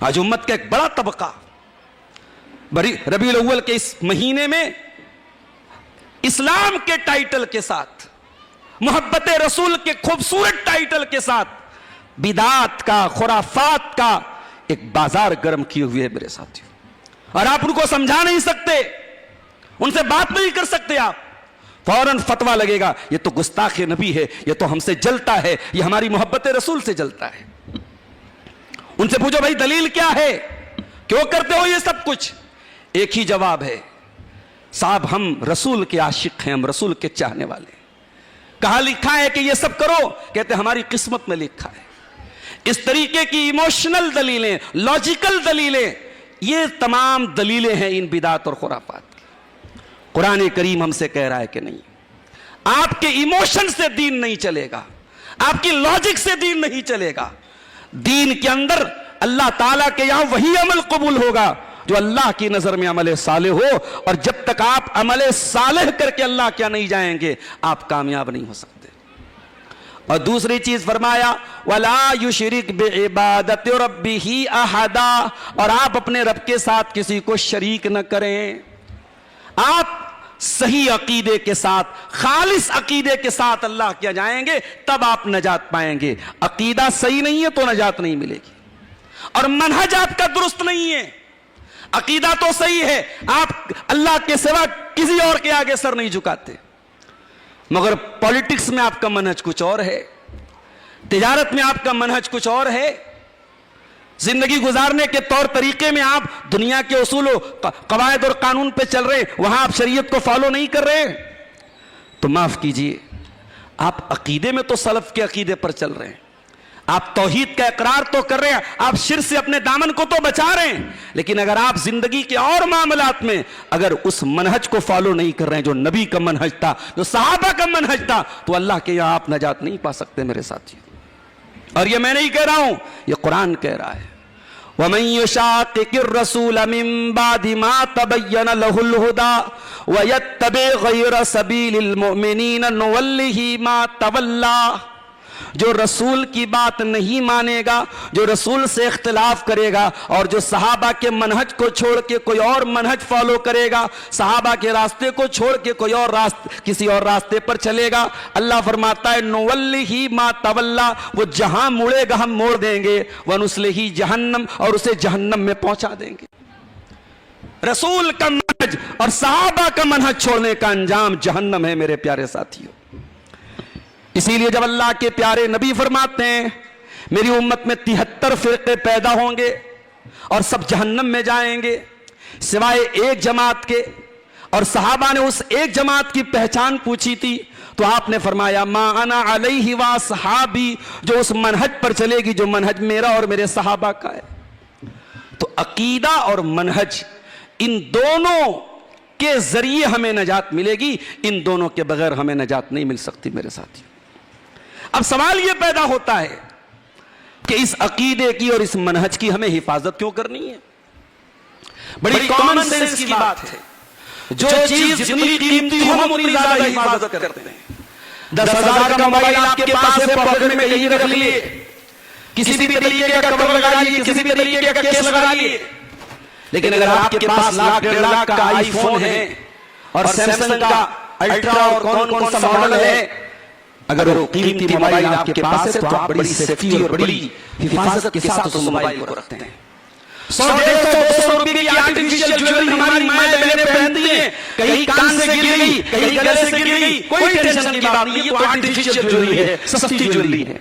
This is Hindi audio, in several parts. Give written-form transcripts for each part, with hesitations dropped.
आज उम्मत का एक बड़ा तबका रबीउल अव्वल के इस महीने में इस्लाम के टाइटल के साथ, मोहब्बत रसूल के खूबसूरत टाइटल के साथ बिदात का, खुराफात का एक बाजार गर्म किए हुए है मेरे साथियों। और आप उनको समझा नहीं सकते, उनसे बात नहीं कर सकते। आप फौरन फतवा लगेगा ये तो गुस्ताख नबी है, ये तो हमसे जलता है, ये हमारी मोहब्बत रसूल से जलता है। उनसे पूछो भाई दलील क्या है, क्यों करते हो ये सब कुछ? एक ही जवाब है, साहब हम रसूल के आशिक हैं, हम रसूल के चाहने वाले। कहां लिखा है कि ये सब करो? कहते हमारी किस्मत में लिखा है। इस तरीके की इमोशनल दलीलें, लॉजिकल दलीलें, ये तमाम दलीलें हैं इन बिदात और खुराफात की। कुरान करीम हमसे कह रहा है कि नहीं, आपके इमोशन से दीन नहीं चलेगा, आपकी लॉजिक से दीन नहीं चलेगा। दीन के अंदर अल्लाह ताला के यहां वही अमल कबूल होगा जो अल्लाह की नजर में अमल सालेह हो। और जब तक आप अमल सालेह करके अल्लाह क्या नहीं जाएंगे, आप कामयाब नहीं हो सकते। और दूसरी चीज फरमाया, वला युशरिक बिइबादति रब्बिही अहदा, और आप अपने रब के साथ किसी को शरीक न करें। आप सही अकीदे के साथ, खालिस अकीदे के साथ अल्लाह क्या जाएंगे, तब आप नजात पाएंगे। अकीदा सही नहीं है तो नजात नहीं मिलेगी, और मनहज आपका दुरुस्त नहीं है। अकीदा तो सही है, आप अल्लाह के सिवा किसी और के आगे सर नहीं झुकाते, मगर पॉलिटिक्स में आपका मनहज कुछ और है, तिजारत में आपका मनहज कुछ और है, जिंदगी गुजारने के तौर तरीके में आप दुनिया के उसूलों, कवायद और कानून पे चल रहे हैं, वहां आप शरीयत को फॉलो नहीं कर रहे। तो माफ कीजिए, आप अकीदे में तो सलफ के अकीदे पर चल रहे हैं, आप तौहीद का इकरार तो कर रहे हैं, आप शिर्क से अपने दामन को तो बचा रहे हैं, लेकिन अगर आप जिंदगी के और मामलात में अगर उस मनहज को फॉलो नहीं कर रहे हैं जो नबी का मनहज था, जो सहाबा का मनहज था, तो अल्लाह के यहां आप नजात नहीं पा सकते मेरे साथी। और ये मैं नहीं कह रहा हूं, ये कुरान कह रहा है, वमन युशाक़िक़िर रसूल मिन बादि मा तबय्यन लहुल हुदा वयत्तबि गैर सबीलिल मुमिनीन नुवल्लिही मा तवल्ला। जो रसूल की बात नहीं मानेगा, जो रसूल से इख्तिलाफ करेगा, और जो सहाबा के मनहज को छोड़ के कोई और मनहज फॉलो करेगा, सहाबा के रास्ते को छोड़ के कोई और रास्ते, किसी और रास्ते पर चलेगा, अल्लाह फरमाता है नुवल्लिही मा तवल्ला, वो जहां मुड़ेगा हम मोड़ देंगे, वनुस्लिही जहन्नम, और उसे जहन्नम में पहुंचा देंगे। रसूल का मनहज और सहाबा का मनहज छोड़ने का अंजाम जहन्नम है मेरे प्यारे साथियों। इसीलिए जब अल्लाह के प्यारे नबी फरमाते हैं मेरी उम्मत में 73 फिरके पैदा होंगे और सब जहन्नम में जाएंगे सिवाय एक जमात के, और सहाबा ने उस एक जमात की पहचान पूछी थी, तो आपने फरमाया मा अना अलैहि व सहाबी, जो उस मनहज पर चलेगी जो मनहज मेरा और मेरे सहाबा का है। तो अकीदा और मनहज, इन दोनों के जरिए हमें नजात मिलेगी, इन दोनों के बगैर हमें नजात नहीं मिल सकती मेरे साथी। अब सवाल यह पैदा होता है कि इस अकीदे की और इस मनहज की हमें हिफाजत क्यों करनी है? बड़ी कॉमन सेंस की बात है, जो चीज जितनी कीमती हो हम उतनी ज्यादा हिफाजत करते हैं। 10,000 का मोबाइल आपके पास है, पॉकेट में कहीं रख लिए, किसी भी तरीके का कवर लगा लिए, किसी भी तरीके का केस लगा लिए, लेकिन अगर आपके पास लाख 1.5 लाख का आईफोन है और सैमसंग का अल्ट्रा और कौन कौन सा मॉडल है, अगर वो कीमती मोबाइल आपके पास है तो आप बड़ी सेफ्टी और बड़ी हिफाजत के साथ उस मोबाइल को रखते हैं। 100-150-200 रुपए की आर्टिफिशियल ज्वेलरी हमारी माएं बहनें पहनती हैं, कहीं कान से गिर गई, कहीं गले से गिर गई, कोई टेंशन की बात नहीं, ये तो आर्टिफिशियल ज्वेलरी है, सस्ती ज्वेलरी है।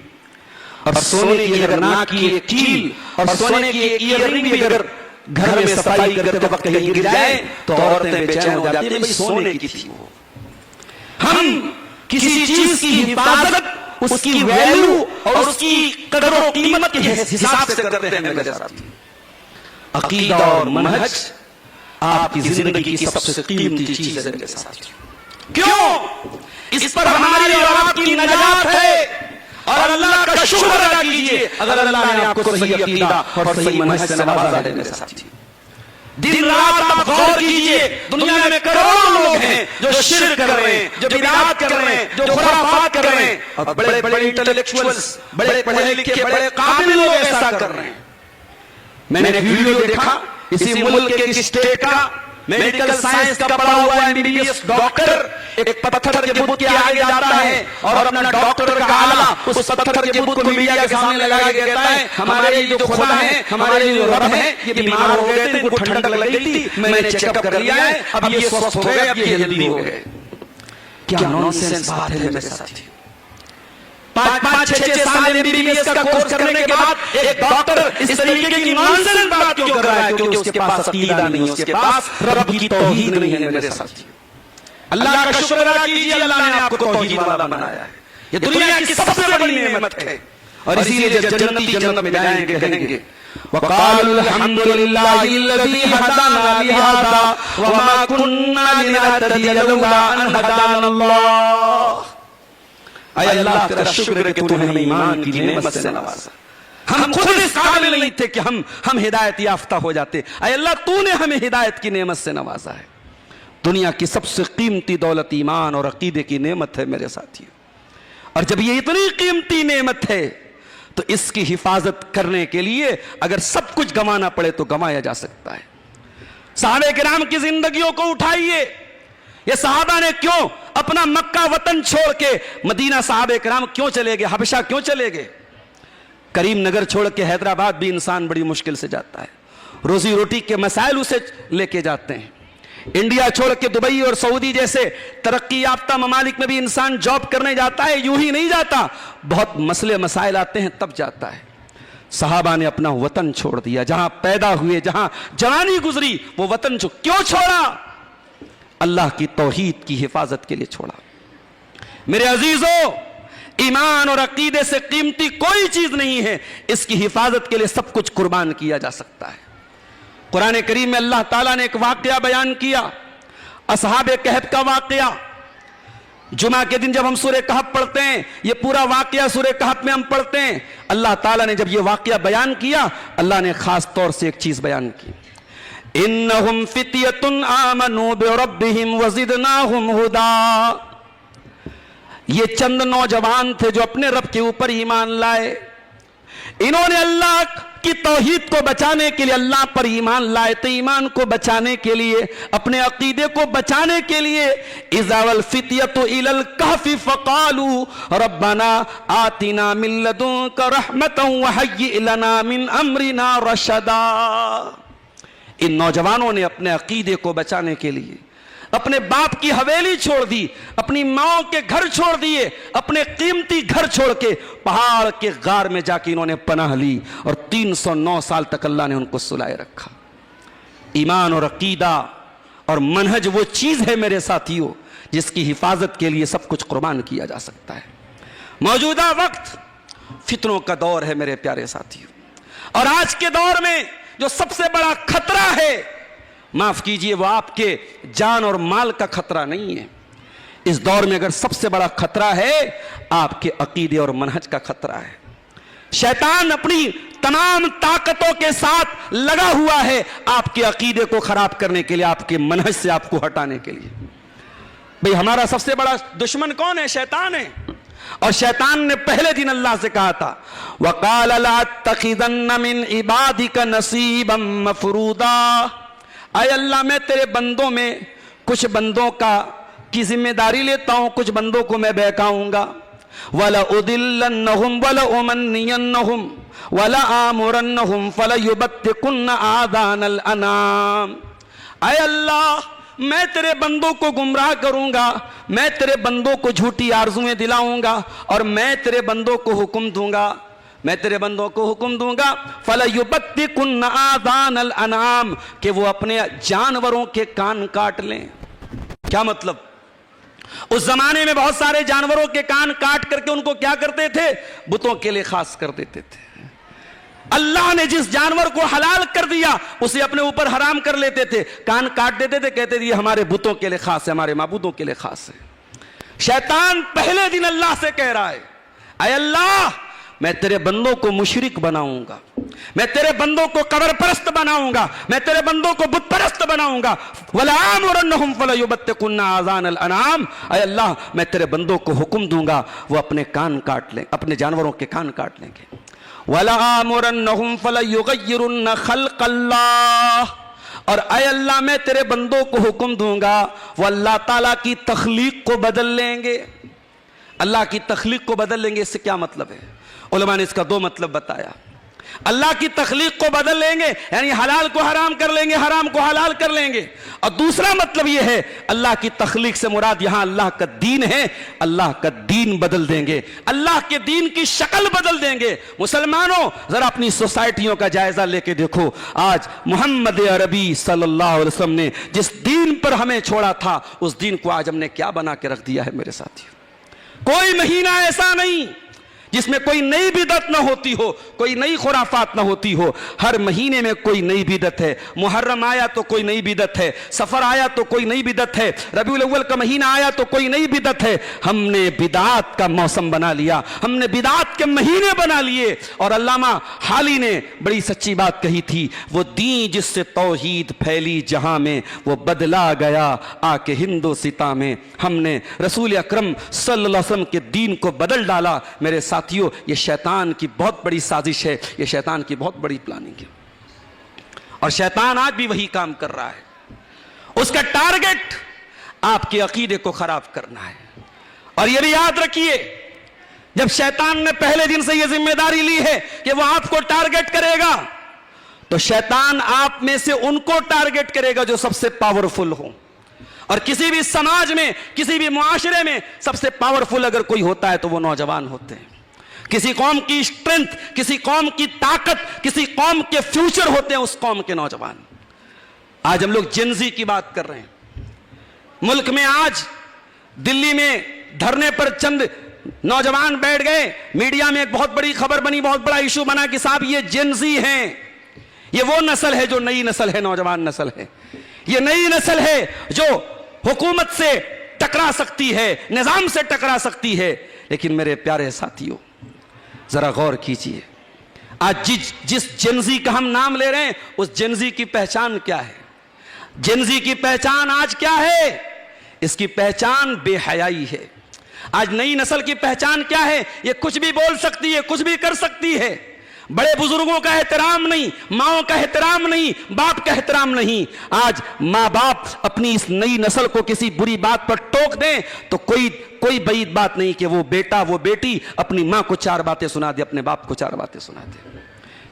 और सोने की अगर नाक की एक कील और सोने की एक ईयररिंग भी अगर घर में सफाई करते वक्त कहीं गिर जाए तो औरतें बेचैन हो जाती है, भाई सोने की थी वो। हम किसी चीज की हिफाजत उसकी वैल्यू और उसकी कदर और कीमत के हिसाब से करते हैं मेरे साथ। अकीदा और मनहज आपकी जिंदगी की सबसे कीमती चीज है मेरे साथ। क्यों? इस पर हमारी और आपकी नजात है, और अल्लाह का शुक्र अदा कीजिए अगर अल्लाह ने आपको सही अकीदा और सही मनहज से नवाजा है मेरे साथी। दिन रात आप गौर कीजिए, दुनिया में करोड़ों लोग हैं जो शिर्क कर रहे हैं, जो बिदअत कर रहे हैं, जो खुराफात कर रहे हैं, और बड़े बड़े इंटेलेक्चुअल्स, बड़े पढ़े लिखे, बड़े काबिल लोग ऐसा कर रहे हैं। मैंने एक वीडियो देखा इसी मुल्क के एक स्टेट का मेडिकल साइंस का पढ़ा हुआ एमबीबीएस डॉक्टर एक पत्थर के बुत के आगे जाता है और अपना डॉक्टर का आला उस पत्थर के बुत को मीडिया के सामने लगा के कहता है, हमारे जो खुदा है, हमारे जो रब है, ये बीमार हो गए थे, इनको ठंडक लग गई थी, मैंने चेकअप कर लिया है, अब ये स्वस्थ हो गए, अब ये हेल्दी हो गए। क्या नॉनसेंस बात है मेरे साथी। 5-5-6 साल एमबीबीएस का कोर्स करने के बाद एक डॉक्टर इस तरीके की नॉनसेंस बात क्यों कर रहा है? क्योंकि उसके पास अकीदा नहीं, उसके पास रब की तौहीद नहीं है मेरे साथी। अल्लाह का शुक्र अदा कीजिए, अल्लाह ने आपको तौहीद वाला बनाया है। ये दुनिया की सबसे बड़ी नेमत है। और इसीलिए जब जन्नती जन्नत में जाएंगे कहेंगे वक़ालु अल्हम्दुलिल्लाहिल्लज़ी हदाना लिहाज़ा वमा कुन्ना लिनहतदिया लौला अन हदानल्लाह। ऐ अल्लाह तेरा शुक्र है कि तूने हमें ईमान की नेमत से नवाजा। हम खुद इस काबिल नहीं थे कि हम हिदायत याफ्ता हो जाते। ऐ अल्लाह तूने हमें हिदायत की नेमत से नवाजा है। दुनिया की सबसे कीमती दौलत ईमान और अकीदे की नेमत है मेरे साथियों। और जब ये इतनी कीमती नेमत है तो इसकी हिफाजत करने के लिए अगर सब कुछ गंवाना पड़े तो गंवाया जा सकता है। सहाबे किराम की जिंदगियों को उठाइए। ये सहाबा ने क्यों अपना मक्का वतन छोड़ के मदीना, सहाबे किराम क्यों चले गए, हबशा क्यों चले गए? करीम नगर छोड़ के हैदराबाद भी इंसान बड़ी मुश्किल से जाता है, रोजी रोटी के मसाइल उसे लेके जाते हैं। इंडिया छोड़ के दुबई और सऊदी जैसे तरक्की याफ्ता ममालिक में भी इंसान जॉब करने जाता है, यूं ही नहीं जाता, बहुत मसले मसाइल आते हैं तब जाता है। सहाबा ने अपना वतन छोड़ दिया, जहां पैदा हुए, जहां जवानी गुजरी, वो वतन क्यों छोड़ा? अल्लाह की तौहीद की हिफाजत के लिए छोड़ा। मेरे अजीजों, ईमान और अकीदे से कीमती कोई चीज नहीं है। इसकी हिफाजत के लिए सब कुछ कुर्बान किया जा सकता है। कुरान करीम में अल्लाह ताला ने एक वाकया बयान किया, असहाबे कहफ का वाकया। जुमा के दिन जब हम सूरह कहफ पढ़ते हैं, ये पूरा वाकया सूरह कहफ में हम पढ़ते हैं। अल्लाह ताला ने जब ये वाकया बयान किया, अल्लाह ने खास तौर से एक चीज बयान की, इन्नहुम फित्यतुन आमनू बिरब्बिहिम वज़िदनाहुम हुदा। ये चंद नौजवान थे जो अपने रब के ऊपर ईमान लाए। इन्होंने अल्लाह की तौहीद को बचाने के लिए अल्लाह पर ईमान लाए थे। ईमान को बचाने के लिए, अपने अकीदे को बचाने के लिए, इज़ावल फित्यतु इलल कहफि फ़क़ालू रब्बना आतिना मिन लदुनका रहमतन व हय्यि लना मिन अमरिना रशदा। इन नौजवानों ने अपने अकीदे को बचाने के लिए अपने बाप की हवेली छोड़ दी, अपनी माओ के घर छोड़ दिए, अपने कीमती घर छोड़ के पहाड़ के गार में जाके इन्होंने पनाह ली और 309 साल तक अल्लाह ने उनको सुलाए रखा। ईमान और अकीदा और मनहज वो चीज है मेरे साथियों जिसकी हिफाजत के लिए सब कुछ कुर्बान किया जा सकता है। मौजूदा वक्त फितनों का दौर है मेरे प्यारे साथियों, और आज के दौर में जो सबसे बड़ा खतरा है, माफ कीजिए, वो आपके जान और माल का खतरा नहीं है। इस दौर में अगर सबसे बड़ा खतरा है, आपके अकीदे और मनहज का खतरा है। शैतान अपनी तमाम ताकतों के साथ लगा हुआ है आपके अकीदे को खराब करने के लिए, आपके मनहज से आपको हटाने के लिए। भाई हमारा सबसे बड़ा दुश्मन कौन है? शैतान है। और शैतान ने पहले दिन अल्लाह से कहा था, वक़ाल ला तख़िज़न्न मिन इबादिका नसीबम मफ़रूदा। आय अल्लाह, मैं तेरे बंदों में कुछ बंदों की जिम्मेदारी लेता हूं, कुछ बंदों को मैं बहकाऊंगा। वला उदिल्लन्नहुम वला उमन्नियन्नहुम वला आमुरन्नहुम फलयुबत्तिकुन्न आदानल अनाम। आय अल्लाह, मैं तेरे बंदों को गुमराह करूंगा, मैं तेरे बंदों को झूठी आरजुएं दिलाऊंगा, और मैं तेरे बंदों को हुक्म दूंगा, मैं तेरे बंदों को हुक्म दूंगा फलयुबत्तिकुन्न आदानल अनाम, कि वो अपने जानवरों के कान काट लें। क्या मतलब? उस जमाने में बहुत सारे जानवरों के कान काट करके उनको क्या करते थे? बुतों के लिए खास कर देते थे। अल्लाह ने जिस जानवर को हलाल कर दिया उसे अपने ऊपर हराम कर लेते थे, कान काट देते थे, कहते थे ये हमारे बुतों के लिए खास है, हमारे माबूदों के लिए खास है। शैतान पहले दिन अल्लाह से कह रहा है, ऐ अल्लाह, मैं तेरे बंदों को मुशरिक बनाऊंगा, मैं तेरे बंदों को कब्र परस्त बनाऊंगा, मैं तेरे बंदों को बुत परस्त बनाऊंगा। वला आमुरन्नहुम फलयुबत्तिकुन्न आज़ानल अनाम। ऐ अल्लाह, मैं तेरे बंदों को हुक्म दूंगा वो अपने कान काट लें, अपने जानवरों के कान काट लेंगे। वला आमुरन्नहुम फलयुगय्यिरुन्न खल्क़ल्लाह, और ऐ अल्लाह मैं तेरे बंदों को हुक्म दूंगा वो अल्लाह ताला की तख्लीक को बदल लेंगे। अल्लाह की तख्लीक को बदल लेंगे, इससे क्या मतलब है? उलमा ने इसका दो मतलब बताया। अल्लाह की तख्लीक को बदल लेंगे यानी हलाल को हराम कर लेंगे, हराम को हलाल कर लेंगे। और दूसरा मतलब यह है अल्लाह की तख्लीक से मुराद यहां अल्लाह का दीन है, अल्लाह का दीन बदल देंगे, अल्लाह के दीन की शक्ल बदल देंगे। मुसलमानों जरा अपनी सोसाइटियों का जायजा लेके देखो, आज मोहम्मद अरबी सल्लल्लाहु अलैहि वसल्लम ने जिस दीन पर हमें छोड़ा था उस दीन को आज हमने क्या बना के रख दिया है मेरे साथियों। कोई महीना ऐसा नहीं जिसमें कोई नई बिदअत ना होती हो, कोई नई खुराफात ना होती हो। हर महीने में कोई नई बिदअत है। मुहर्रम आया तो कोई नई बिदअत है, सफर आया तो कोई नई बिदअत है, रबीउल अव्वल का महीना आया तो कोई नई बिदअत है। हमने बिदअत का मौसम बना लिया, हमने बिदअत के महीने बना लिए। और अल्लामा हाली ने बड़ी सच्ची बात कही थी, वो दीन जिससे तौहीद फैली जहां में वो बदला गया आके हिंदुस्तान में। हमने रसूल अकरम सल्लल्लाहु अलैहि वसल्लम के दीन को बदल डाला। मेरे साथियों ये शैतान की बहुत बड़ी साजिश है, ये शैतान की बहुत बड़ी प्लानिंग है और शैतान आज भी वही काम कर रहा है। उसका टारगेट आपके अकीदे को खराब करना है। और यह भी याद रखिए, जब शैतान ने पहले दिन से यह जिम्मेदारी ली है कि वह आपको टारगेट करेगा, तो शैतान आप में से उनको टारगेट करेगा जो सबसे पावरफुल हो। और किसी भी समाज में, किसी भी मुआशरे में सबसे पावरफुल अगर कोई होता है तो वो नौजवान होते हैं। किसी कौम की स्ट्रेंथ, किसी कौम की ताकत, किसी कौम के फ्यूचर होते हैं उस कौम के नौजवान। आज हम लोग जेनजी की बात कर रहे हैं। मुल्क में आज दिल्ली में धरने पर चंद नौजवान बैठ गए, मीडिया में एक बहुत बड़ी खबर बनी, बहुत बड़ा इशू बना कि साहब ये जेनजी हैं, ये वो नस्ल है जो नई नस्ल है, नौजवान नस्ल है। ये नई नस्ल है जो हुकूमत से टकरा सकती है, निजाम से टकरा सकती है। लेकिन मेरे प्यारे साथियों जरा गौर कीजिए, आज जिस जेनजी का हम नाम ले रहे हैं उस जेनजी की पहचान क्या है? जेनजी की पहचान आज क्या है? इसकी पहचान बेहयाई है। आज नई नस्ल की पहचान क्या है? ये कुछ भी बोल सकती है, कुछ भी कर सकती है। बड़े बुजुर्गों का एहतराम नहीं, माओ का एहतराम नहीं, बाप का एहतराम नहीं। आज माँ बाप अपनी इस नई नस्ल को किसी बुरी बात पर टोक दें तो कोई बईद बात नहीं कि वो बेटा वो बेटी अपनी माँ को चार बातें सुना दे, अपने बाप को चार बातें सुना दे।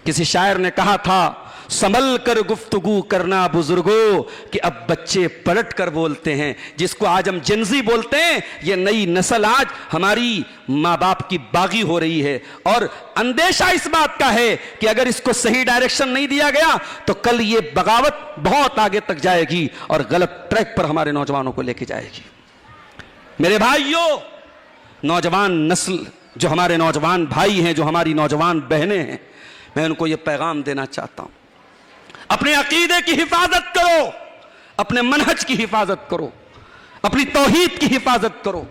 किसी शायर ने कहा था, संभल कर गुफ्तगू करना बुजुर्गों कि अब बच्चे पलट कर बोलते हैं। जिसको आज हम जेनजी बोलते हैं, ये नई नस्ल आज हमारी माँ बाप की बागी हो रही है। और अंदेशा इस बात का है कि अगर इसको सही डायरेक्शन नहीं दिया गया तो कल ये बगावत बहुत आगे तक जाएगी और गलत ट्रैक पर हमारे नौजवानों को लेके जाएगी। मेरे भाइयों, नौजवान नस्ल जो हमारे नौजवान भाई हैं, जो हमारी नौजवान बहनें हैं, मैं उनको ये पैगाम देना चाहता हूं, अपने अकीदे की हिफाजत करो, अपने मनहज की हिफाजत करो, अपनी तौहीद की हिफाजत करो।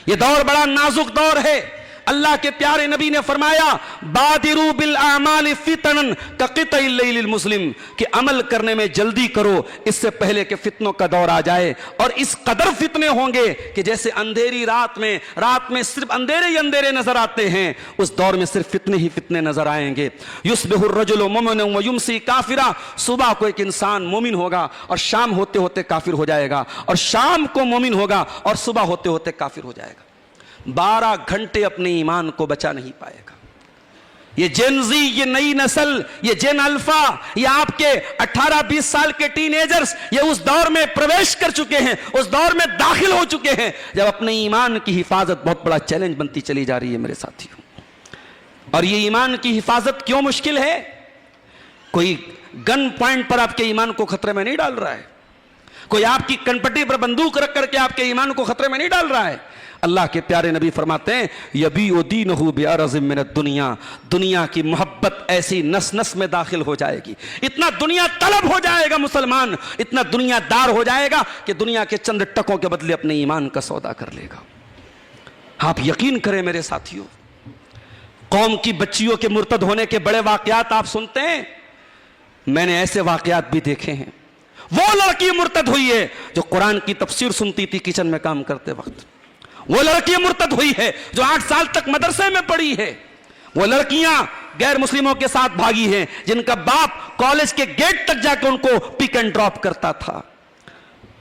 यह दौर बड़ा नाजुक दौर है। अल्लाह के प्यारे नबी ने फरमाया, बादिरू बिल आमाल फितनन कक़ितइल लैलिल मुस्लिम, कि अमल करने में जल्दी करो इससे पहले कि फितनों का दौर आ जाए। और इस कदर फितने होंगे कि जैसे अंधेरी रात में सिर्फ अंधेरे ही अंधेरे नजर आते हैं, उस दौर में सिर्फ फितने ही फितने नजर आएंगे। युस्बिहुर रजुलु मुमिनन व युमसी काफिरा, सुबह को एक इंसान मोमिन होगा और शाम होते होते काफिर हो जाएगा, और शाम को मोमिन होगा और सुबह होते होते काफिर हो जाएगा। 12 घंटे अपने ईमान को बचा नहीं पाएगा। ये जेनजी, ये नई नस्ल, ये जेन अल्फा, ये आपके 18-20 साल के टीनेजर्स, ये उस दौर में प्रवेश कर चुके हैं, उस दौर में दाखिल हो चुके हैं जब अपने ईमान की हिफाजत बहुत बड़ा चैलेंज बनती चली जा रही है मेरे साथियों। और ये ईमान की हिफाजत क्यों मुश्किल है? कोई गन पॉइंट पर आपके ईमान को खतरे में नहीं डाल रहा है, कोई आपकी कनपट्टी पर बंदूक रख करके आपके ईमान को खतरे में नहीं डाल रहा है। अल्लाह के प्यारे नबी फरमाते हैं, यबीउ दीनहु बिअरज़िम मिनद दुनिया, दुनिया की मोहब्बत ऐसी नस नस में दाखिल हो जाएगी, इतना दुनिया तलब हो जाएगा मुसलमान, इतना दुनियादार हो जाएगा कि दुनिया के चंद टकों के बदले अपने ईमान का सौदा कर लेगा। आप यकीन करें मेरे साथियों, कौम की बच्चियों के मुर्तद होने के बड़े वाकयात आप सुनते हैं, मैंने ऐसे वाकयात भी देखे हैं। वो लड़की मुर्तद हुई है जो कुरान की तफसीर सुनती थी किचन में काम करते वक्त। वो लड़की मुर्तद हुई है जो 8 साल तक मदरसे में पढ़ी है। वो लड़कियां गैर मुस्लिमों के साथ भागी हैं, जिनका बाप कॉलेज के गेट तक जाकर उनको पिक एंड ड्रॉप करता था।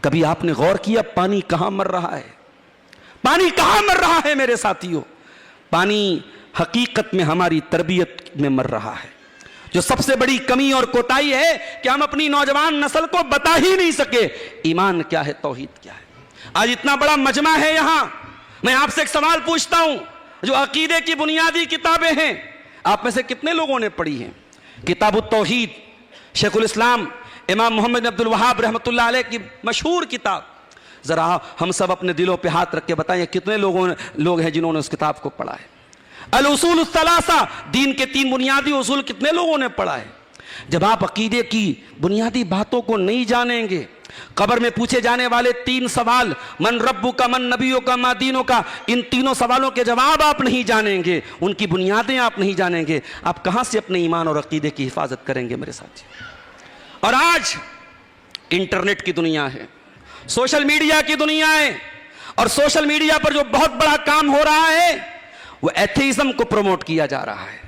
कभी आपने गौर किया पानी कहां मर रहा है? पानी कहां मर रहा है मेरे साथियों? पानी हकीकत में हमारी तरबियत में मर रहा है। जो सबसे बड़ी कमी और कोताही है कि हम अपनी नौजवान नस्ल को बता ही नहीं सके ईमान क्या है, तौहीद क्या है। आज इतना बड़ा मजमा है यहां, मैं आपसे एक सवाल पूछता हूं, जो अकीदे की बुनियादी किताबें हैं आप में से कितने लोगों ने पढ़ी हैं? किताबुत तौहीद, शेखुल इस्लाम इमाम मोहम्मद अब्दुल वहाब रहमतुल्लाह अलैह की मशहूर किताब। जरा हम सब अपने दिलों पे हाथ रख के बताएं कितने लोग हैं जिन्होंने उस किताब को पढ़ा है। अल उसूल सलासा, दीन के 3 बुनियादी उसूल, कितने लोगों ने पढ़ा है? जब आप अकीदे की बुनियादी बातों को नहीं जानेंगे, कब्र में पूछे जाने वाले 3 सवाल, मन रब्बु का, मन नबियों का, मा दीनों का, इन तीनों सवालों के जवाब आप नहीं जानेंगे, उनकी बुनियादें आप नहीं जानेंगे, आप कहां से अपने ईमान और अकीदे की हिफाजत करेंगे मेरे साथी? और आज इंटरनेट की दुनिया है, सोशल मीडिया की दुनिया है, और सोशल मीडिया पर जो बहुत बड़ा काम हो रहा है वो एथेइज्म को प्रमोट किया जा रहा है,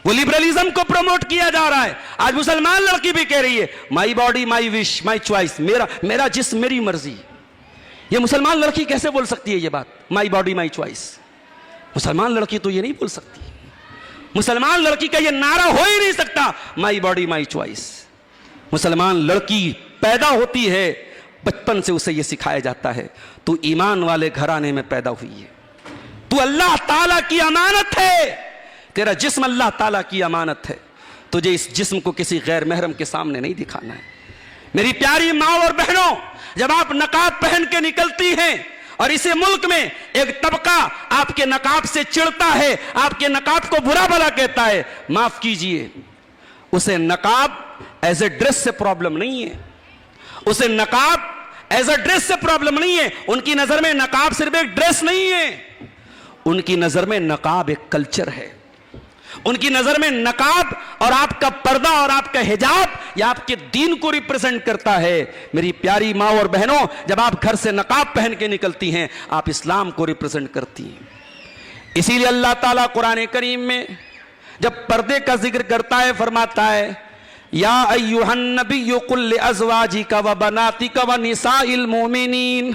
वो लिबरलिज्म को प्रमोट किया जा रहा है। आज मुसलमान लड़की भी कह रही है my body my wish my choice, मेरा जिस्म मेरी मर्जी। ये मुसलमान लड़की कैसे बोल सकती है ये बात, माई बॉडी माई चॉइस? मुसलमान लड़की तो ये नहीं बोल सकती। मुसलमान लड़की का ये नारा हो ही नहीं सकता, माई बॉडी माई चॉइस। मुसलमान लड़की पैदा होती है, बचपन से उसे ये सिखाया जाता है तू ईमान वाले घराने में पैदा हुई है, तू अल्लाह ताला की अमानत है, तेरा जिस्म अल्लाह ताला की अमानत है, तुझे इस जिस्म को किसी गैर महरम के सामने नहीं दिखाना है। मेरी प्यारी माँ और बहनों, जब आप नकाब पहन के निकलती हैं और इसे मुल्क में एक तबका आपके नकाब से चिढ़ता है, आपके नकाब को बुरा भला कहता है, माफ कीजिए, उसे नकाब एज ए ड्रेस से प्रॉब्लम नहीं है, उसे नकाब एज ए ड्रेस से प्रॉब्लम नहीं है। उनकी नजर में नकाब सिर्फ एक ड्रेस नहीं है, उनकी नजर में नकाब एक कल्चर है। उनकी नजर में नकाब और आपका पर्दा और आपका हिजाब या आपके दीन को रिप्रेजेंट करता है। मेरी प्यारी माँ और बहनों, जब आप घर से नकाब पहन के निकलती हैं, आप इस्लाम को रिप्रेजेंट करती हैं। इसीलिए अल्लाह ताला कुरान करीम में जब पर्दे का जिक्र करता है फरमाता है या अय्युहन नबिय्यु कुल लिअज़वाजिका व बनातिका व निसाइल मोमिनीन,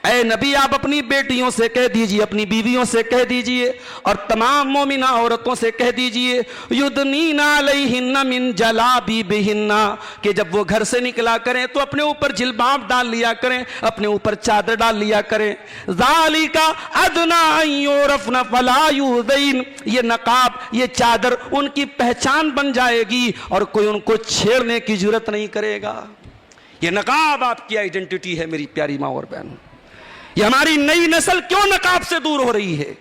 ऐ नबी आप अपनी बेटियों से कह दीजिए, अपनी बीवियों से कह दीजिए और तमाम मोमिना औरतों से कह दीजिए युदनीना अलैहिन्ना मिन जलाबिबिहिन्ना, कि जब वो घर से निकला करें तो अपने ऊपर जिल्बाब डाल लिया करें, अपने ऊपर चादर डाल लिया करें। ज़ालिका अदना अन युरफ़ना फला युज़ैन, ये नकाब ये चादर उनकी पहचान बन जाएगी और कोई उनको छेड़ने की जरूरत नहीं करेगा। ये नकाब आपकी आइडेंटिटी है मेरी प्यारी माँ और बहनों। ये हमारी नई नस्ल क्यों नकाब से दूर हो रही है,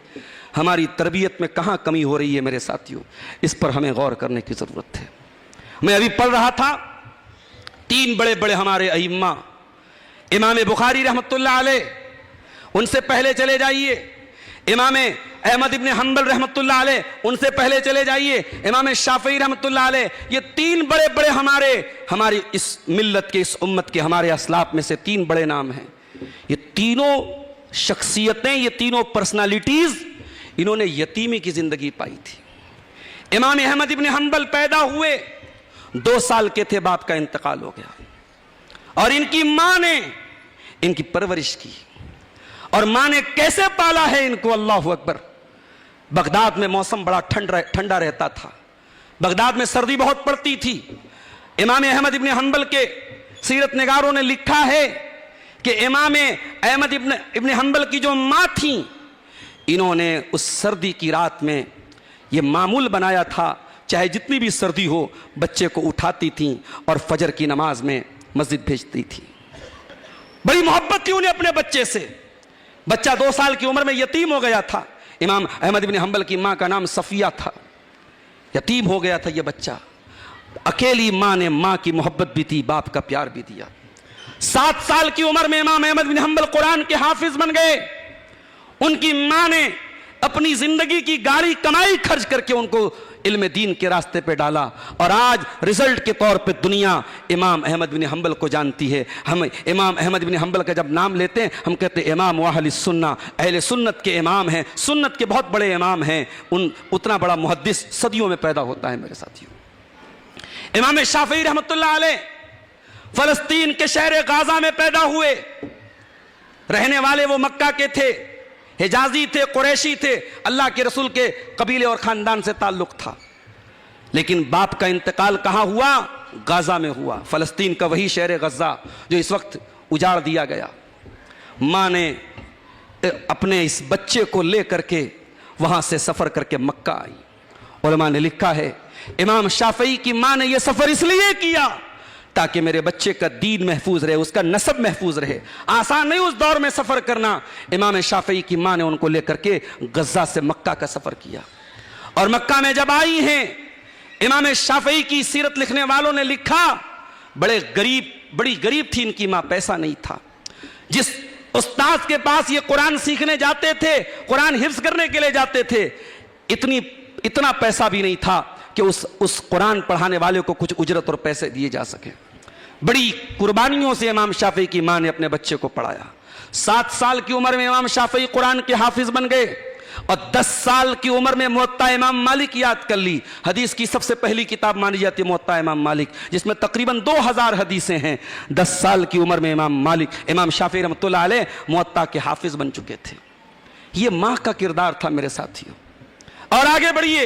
हमारी तरबियत में कहां कमी हो रही है मेरे साथियों, इस पर हमें गौर करने की जरूरत है। मैं अभी पढ़ रहा था 3 बड़े बड़े हमारे अइम्मा, इमाम बुखारी रहमतुल्लाह अलैह, उनसे पहले चले जाइए इमाम अहमद इब्न हंबल रहमतुल्लाह अलैह, उनसे पहले चले जाइए इमाम शाफई रहमतुल्लाह अलैह। ये 3 बड़े बड़े हमारी इस मिल्लत के, इस उम्मत के, हमारे असलाफ में से 3 बड़े नाम हैं। ये तीनों शख्सियतें, ये तीनों पर्सनालिटीज, इन्होंने यतीमी की जिंदगी पाई थी। इमाम अहमद इब्न हंबल पैदा हुए 2 साल के थे, बाप का इंतकाल हो गया और इनकी मां ने इनकी परवरिश की और मां ने कैसे पाला है इनको, अल्लाह अकबर। बगदाद में मौसम बड़ा ठंडा रहता था, बगदाद में सर्दी बहुत पड़ती थी। इमाम अहमद इब्न हंबल के सीरत निगारों ने लिखा है कि इमाम अहमद इब्न हंबल की जो माँ थी, इन्होंने उस सर्दी की रात में ये मामूल बनाया था, चाहे जितनी भी सर्दी हो बच्चे को उठाती थी और फजर की नमाज में मस्जिद भेजती थी। बड़ी मोहब्बत थी उन्हें अपने बच्चे से। बच्चा 2 साल की उम्र में यतीम हो गया था। इमाम अहमद इब्न हंबल की माँ का नाम सफिया था। यतीम हो गया था ये बच्चा। अकेली माँ ने माँ की मोहब्बत भी दी, बाप का प्यार भी दिया। 7 साल की उम्र में इमाम अहमद बिन हंबल कुरान के हाफिज बन गए। उनकी मां ने अपनी जिंदगी की गाड़ी कमाई खर्च करके उनको इल्म दीन के रास्ते पे डाला और आज रिजल्ट के तौर पे दुनिया इमाम अहमद बिन हंबल को जानती है। हम इमाम अहमद बिन हंबल का जब नाम लेते हैं हम कहते हैं इमाम अहले सुन्ना, अहले सुन्नत के इमाम हैं, सुन्नत के बहुत बड़े इमाम हैं। उतना बड़ा मुहद्दिस सदियों में पैदा होता है मेरे साथियों। इमाम शाफी रहमतुल्लाह अलैह फलस्तीन के शहर गाजा में पैदा हुए, रहने वाले वो मक्का के थे, हिजाजी थे, कुरैशी थे, अल्लाह के रसूल के कबीले और खानदान से ताल्लुक था। लेकिन बाप का इंतकाल कहां हुआ? गाजा में हुआ। फलस्तीन का वही शहर गजा जो इस वक्त उजाड़ दिया गया। मां ने अपने इस बच्चे को लेकर के वहां से सफर करके मक्का आई। उलमा ने लिखा है इमाम शाफी की मां ने यह सफर इसलिए किया ताकि मेरे बच्चे का दीन महफूज रहे, उसका नसब महफूज रहे। आसान नहीं उस दौर में सफर करना। इमाम शाफी की मां ने उनको लेकर के गजा से मक्का का सफर किया और मक्का में जब आई हैं, इमाम शाफी की सीरत लिखने वालों ने लिखा बड़ी गरीब थी इनकी मां, पैसा नहीं था। जिस उस्ताद के पास ये कुरान सीखने जाते थे, कुरान हिफ्ज करने के लिए जाते थे, इतना पैसा भी नहीं था कि उस कुरान पढ़ाने वाले को कुछ उजरत और पैसे दिए जा सके। बड़ी कुर्बानियों से इमाम शाफी की मां ने अपने बच्चे को पढ़ाया। 7 साल की उम्र में इमाम शाफी कुरान के हाफिज बन गए और 10 साल की उम्र में मुअत्ता इमाम मालिक याद कर ली। हदीस की सबसे पहली किताब मानी जाती है मुअत्ता इमाम मालिक, जिसमें तकरीबन 2000 हदीसें हैं। 10 साल की उम्र में इमाम शाफी रहमतुल्लाह अलैह मुअत्ता के हाफिज बन चुके थे। यह मां का किरदार था मेरे साथियों। और आगे बढ़िए,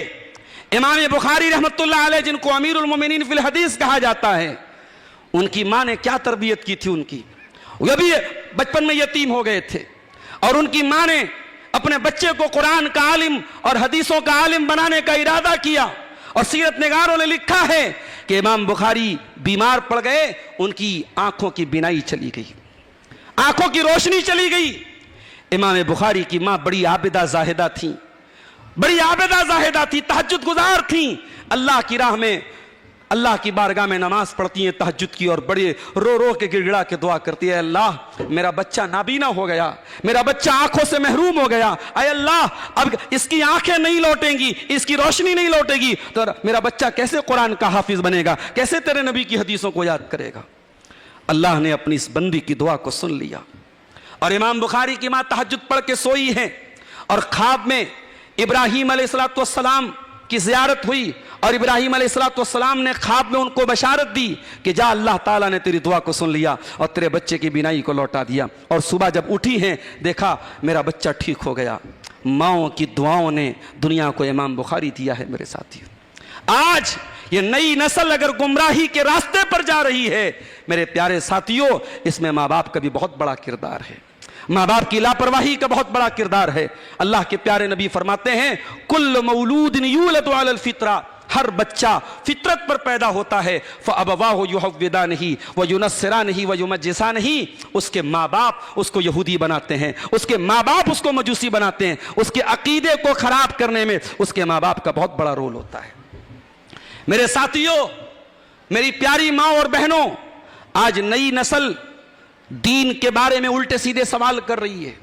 इमाम बुखारी रहमतुल्लाह अलैह जिनको अमीरुल मोमिनीन फिल हदीस कहा जाता है, उनकी मां ने क्या तरबियत की थी उनकी। वे भी बचपन में यतीम हो गए थे और उनकी मां ने अपने बच्चे को कुरान का आलिम और हदीसों का आलिम बनाने का इरादा किया। और सीरत निगारों ने लिखा है कि इमाम बुखारी बीमार पड़ गए, उनकी आंखों की बिनाई चली गई, आंखों की रोशनी चली गई। इमाम बुखारी की मां बड़ी आबिदा जाहिदा थी, तहज्जुद गुजार थी। अल्लाह की राह में, अल्लाह की बारगाह में नमाज पढ़ती हैं तहज्जुद की और बड़े रो रो के गिड़गिड़ा के दुआ करती है, अल्लाह मेरा बच्चा नाबीना हो गया, मेरा बच्चा आंखों से महरूम हो गया, अय अल्लाह अब इसकी आंखें नहीं लौटेंगी, इसकी रोशनी नहीं लौटेगी तो मेरा बच्चा कैसे कुरान का हाफिज बनेगा, कैसे तेरे नबी की हदीसों को याद करेगा। अल्लाह ने अपनी इस बंदी की दुआ को सुन लिया और इमाम बुखारी की मां तहज्जुद पढ़ के सोई है और ख्वाब में इब्राहीम अलैहिस्सलाम की ज़ियारत हुई और इब्राहीम अलैहिस्सलाम ने ख्वाब में उनको बशारत दी कि जा अल्लाह ताला ने तेरी दुआ को सुन लिया और तेरे बच्चे की बीनाई को लौटा दिया। और सुबह जब उठी हैं देखा मेरा बच्चा ठीक हो गया। माओं की दुआओं ने दुनिया को इमाम बुखारी दिया है मेरे साथियों। आज ये नई नस्ल अगर गुमराही के रास्ते पर जा रही है मेरे प्यारे साथियों, इसमें माँ बाप का भी बहुत बड़ा किरदार है, माँ बाप की लापरवाही का बहुत बड़ा किरदार है। अल्लाह के प्यारे नबी फरमाते हैं कुल्लु मौलूदिन यूलदु अलल फित्रा, हर बच्चा फितरत पर पैदा होता है। फ़अबवाहु युहव्विदानिही व युनस्सिरानिही व युमज्जिसानिही, उसके माँ बाप उसको यहूदी बनाते हैं, उसके माँ बाप उसको मजूसी बनाते हैं। उसके अकीदे को खराब करने में उसके माँ बाप का बहुत बड़ा रोल होता है। मेरे साथियों, मेरी प्यारी माँ और बहनों, आज नई नस्ल दीन के बारे में उल्टे सीधे सवाल कर रही है।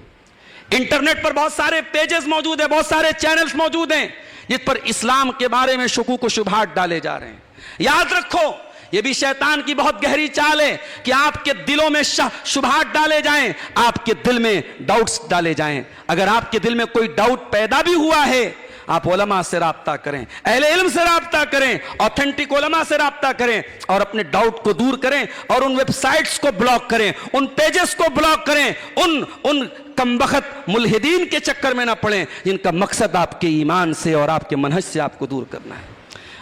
इंटरनेट पर बहुत सारे पेजेस मौजूद हैं, बहुत सारे चैनल्स मौजूद हैं जिस पर इस्लाम के बारे में शुकूक व शुबहात डाले जा रहे हैं। याद रखो, यह भी शैतान की बहुत गहरी चाल है कि आपके दिलों में शुबहात डाले जाएं, आपके दिल में डाउट्स डाले जाएं। अगर आपके दिल में कोई डाउट पैदा भी हुआ है, आप उलमा से राब्ता करें, अहले इल्म से राब्ता करें, ऑथेंटिक उलमा से राब्ता करें और अपने डाउट को दूर करें और उन वेबसाइट्स को ब्लॉक करें, उन पेजेस को ब्लॉक करें, उन कमबख्त मुल्हिदीन के चक्कर में ना पड़ें जिनका मकसद आपके ईमान से और आपके मनहज से आपको दूर करना है।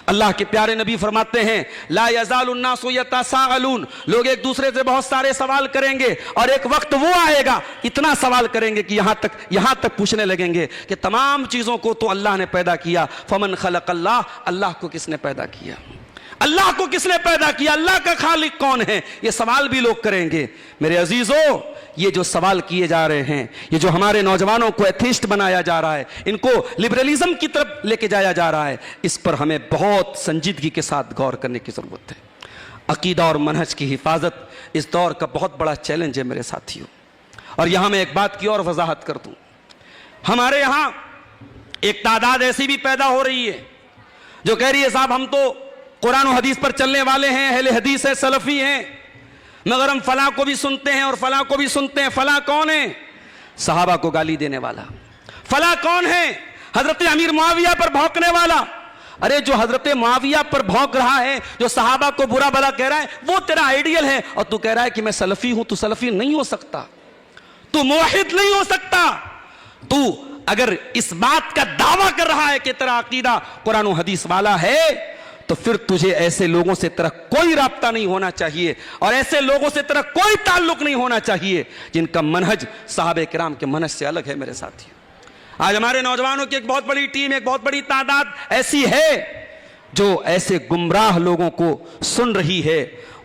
अल्लाह के प्यारे नबी फरमाते हैं ला यज़ालुन्नासु यतसाअलून, लोग एक दूसरे से बहुत सारे सवाल करेंगे और एक वक्त वो आएगा इतना सवाल करेंगे कि यहां तक पूछने लगेंगे कि तमाम चीजों को तो अल्लाह ने पैदा किया, फमन खलक़ल्लाह, अल्लाह को किसने पैदा किया, अल्लाह को किसने पैदा किया, अल्लाह का खालिक कौन है, ये सवाल भी लोग करेंगे। मेरे अजीजों, ये जो सवाल किए जा रहे हैं, ये जो हमारे नौजवानों को एथिस्ट बनाया जा रहा है, इनको लिबरलिज्म की तरफ लेके जाया जा रहा है, इस पर हमें बहुत संजीदगी के साथ गौर करने की जरूरत है। अकीदा और मनहज की हिफाजत इस दौर का बहुत बड़ा चैलेंज है मेरे साथियों। और यहां मैं एक बात की और वजाहत कर दूं, हमारे यहां एक तादाद ऐसी भी पैदा हो रही है जो कह रही है साहब हम तो कुरान और हदीस पर चलने वाले हैं, अहले हदीस है, सलफी हैं, मगर हम फलां को भी सुनते हैं और फलां को भी सुनते हैं। फलां कौन है? सहाबा को गाली देने वाला। फलां कौन है? हजरत अमीर मुआविया पर भौंकने वाला। अरे जो हजरत मुआविया पर भौंक रहा है, जो सहाबा को बुरा भला कह रहा है, वो तेरा आइडियल है, और तू कह रहा है कि मैं सलफी हूं। तू सलफी नहीं हो सकता, तू मुवहिद नहीं हो सकता। तू अगर इस बात का दावा कर रहा है कि तेरा अकीदा कुरान और हदीस वाला है, तो फिर तुझे ऐसे लोगों से तेरा कोई राब्ता नहीं होना चाहिए, और ऐसे लोगों से तेरा कोई ताल्लुक नहीं होना चाहिए जिनका मनहज साहबे किराम के मनहज से अलग है। मेरे साथियों, आज हमारे नौजवानों की एक बहुत बड़ी टीम, एक बहुत बड़ी तादाद ऐसी है जो ऐसे गुमराह लोगों को सुन रही है,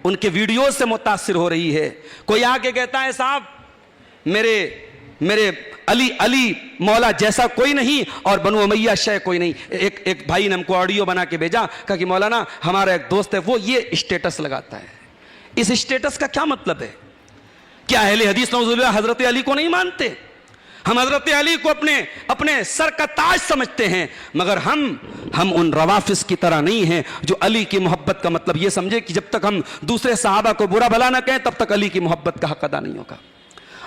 उनके वीडियो से मुतासिर हो रही है। कोई आके कहता है साहब मेरे अली मौला जैसा कोई नहीं और बनु उमैया शय कोई नहीं। एक भाई ने हमको ऑडियो बना के भेजा, कहा कि मौलाना हमारा एक दोस्त है, वो ये स्टेटस लगाता है। इस स्टेटस का क्या मतलब है? क्या अहले हदीस नौजुबिल्लाह हजरत अली को नहीं मानते? हम हजरत अली को अपने सर का ताज समझते हैं, मगर हम उन रवाफिस की तरह नहीं हैं जो अली की मोहब्बत का मतलब ये समझे कि जब तक हम दूसरे सहाबा को बुरा भला ना कहें तब तक अली की मोहब्बत का हक अदा नहीं होगा।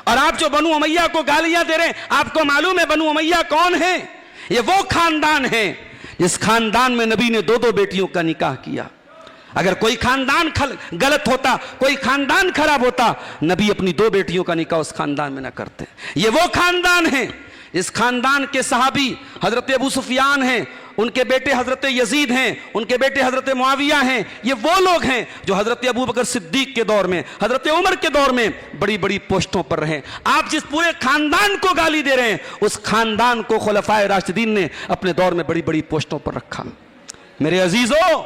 और आप जो बनु उमैया को गालियां दे रहे हैं, आपको मालूम है बनु उमैया कौन है? ये वो खानदान है जिस खानदान में नबी ने 2-2 बेटियों का निकाह किया। अगर कोई खानदान गलत होता, कोई खानदान खराब होता, नबी अपनी 2 बेटियों का निकाह उस खानदान में ना करते। ये वो खानदान है, इस खानदान के सहाबी हजरत अबू सुफियान हैं, उनके बेटे हजरत यजीद हैं, उनके बेटे हजरत मुआविया हैं। ये वो लोग हैं जो हजरत अबू बकर सिद्दीक के दौर में, हजरत उमर के दौर में बड़ी बड़ी पोस्टों पर रहे। आप जिस पूरे खानदान को गाली दे रहे हैं, उस खानदान को खुलफाए राशिदीन ने अपने दौर में बड़ी बड़ी पोस्टों पर रखा। मेरे अजीजों,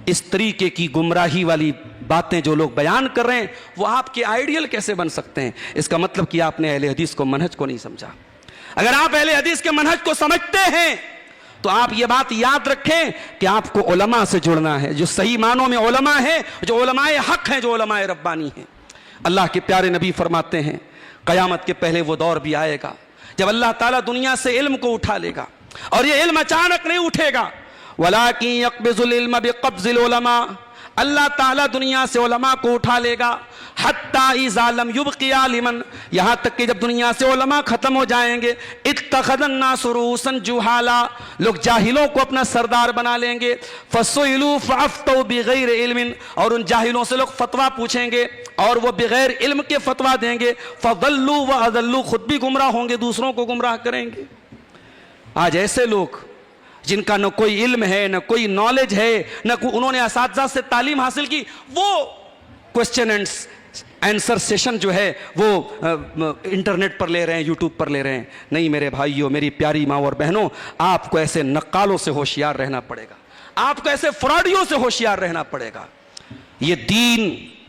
इस तरीके की गुमराही वाली बातें जो लोग बयान कर रहे हैं, वो आपके आइडियल कैसे बन सकते हैं? इसका मतलब कि आपने अहले हदीस को मनहज को नहीं समझा। अगर आप अहले हदीस के मनहज को समझते हैं तो आप ये बात याद रखें कि आपको उलमा से जुड़ना है, जो सही मानों में उलमा है, जो उलमाए हक हैं, जो उलमाए रब्बानी हैं। अल्लाह के प्यारे नबी फरमाते हैं क़यामत के पहले वो दौर भी आएगा जब अल्लाह ताला दुनिया से इल्म को उठा लेगा, और ये इल्म अचानक नहीं उठेगा। वलाकिन यक़बिज़ुल इल्म बिक़ब्ज़िल उलमा, अल्लाह ताला दुनिया से उलमा को उठा लेगा। हत्ता इज़ा लम युबक़ि आलिमन, यहाँ तक कि जब दुनिया से उलमा खत्म हो जाएंगे, इत्तख़ज़न नास रूसन जुहाला, लोग जाहिलों को अपना सरदार बना लेंगे। फ़सुइलू फ़अफ़्तौ बिग़ैर इल्मिन, और उन जाहिलों से लोग फतवा पूछेंगे और वो बगैर इल्म के फतवा देंगे। फ़ज़ल्लू व अज़ल्लू, खुद भी गुमराह होंगे, दूसरों को गुमराह करेंगे। आज ऐसे लोग जिनका न कोई इल्म है, न कोई नॉलेज है, न उन्होंने असातिज़ा से तालीम हासिल की, वो क्वेश्चन एंड आंसर सेशन जो है वो इंटरनेट पर ले रहे हैं, यूट्यूब पर ले रहे हैं। नहीं मेरे भाइयों, मेरी प्यारी माँ और बहनों, आपको ऐसे नक्कालों से होशियार रहना पड़ेगा, आपको ऐसे फ्रॉडियों से होशियार रहना पड़ेगा। ये दीन,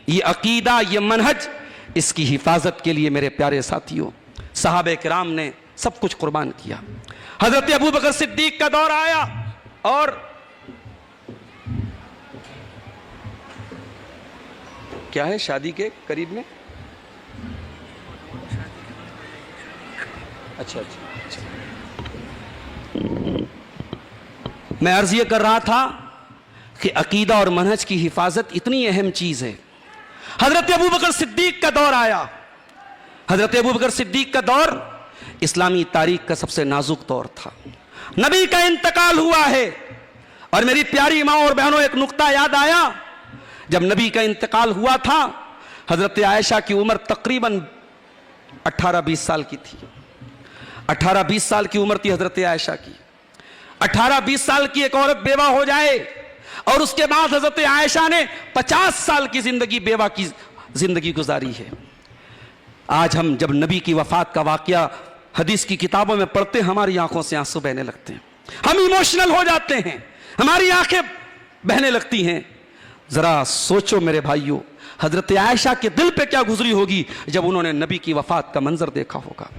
ये अकीदा, ये मनहज, इसकी हिफाजत के लिए मेरे प्यारे साथियों सहाबे किराम ने सब कुछ कुर्बान किया। हजरत अबू बकर सिद्दीक का दौर आया और क्या है शादी के करीब में, अच्छा, मैं अर्ज ये कर रहा था कि अकीदा और मनहज की हिफाजत इतनी अहम चीज है। हजरत अबू बकर सिद्दीक का दौर आया। हजरत अबू बकर सिद्दीक का दौर इस्लामी तारीख का सबसे नाजुक दौर था। नबी का इंतकाल हुआ है, और मेरी प्यारी माँ और बहनों, एक नुक्ता याद आया। जब नबी का इंतकाल हुआ था, हजरत आयशा की उम्र तकरीबन 18-20 साल की थी। 18-20 साल की उम्र थी हजरत आयशा की। 18-20 साल की एक औरत बेवा हो जाए, और उसके बाद हजरत आयशा ने 50 साल की जिंदगी बेवा की जिंदगी गुजारी है। आज हम जब नबी की वफात का वाकया हदीस की किताबों में पढ़ते, हमारी आंखों से आंसू बहने लगते हैं, हम इमोशनल हो जाते हैं, हमारी आंखें बहने लगती हैं। जरा सोचो मेरे भाइयों, हजरत आयशा के दिल पे क्या गुजरी होगी जब उन्होंने नबी की वफात का मंजर देखा होगा।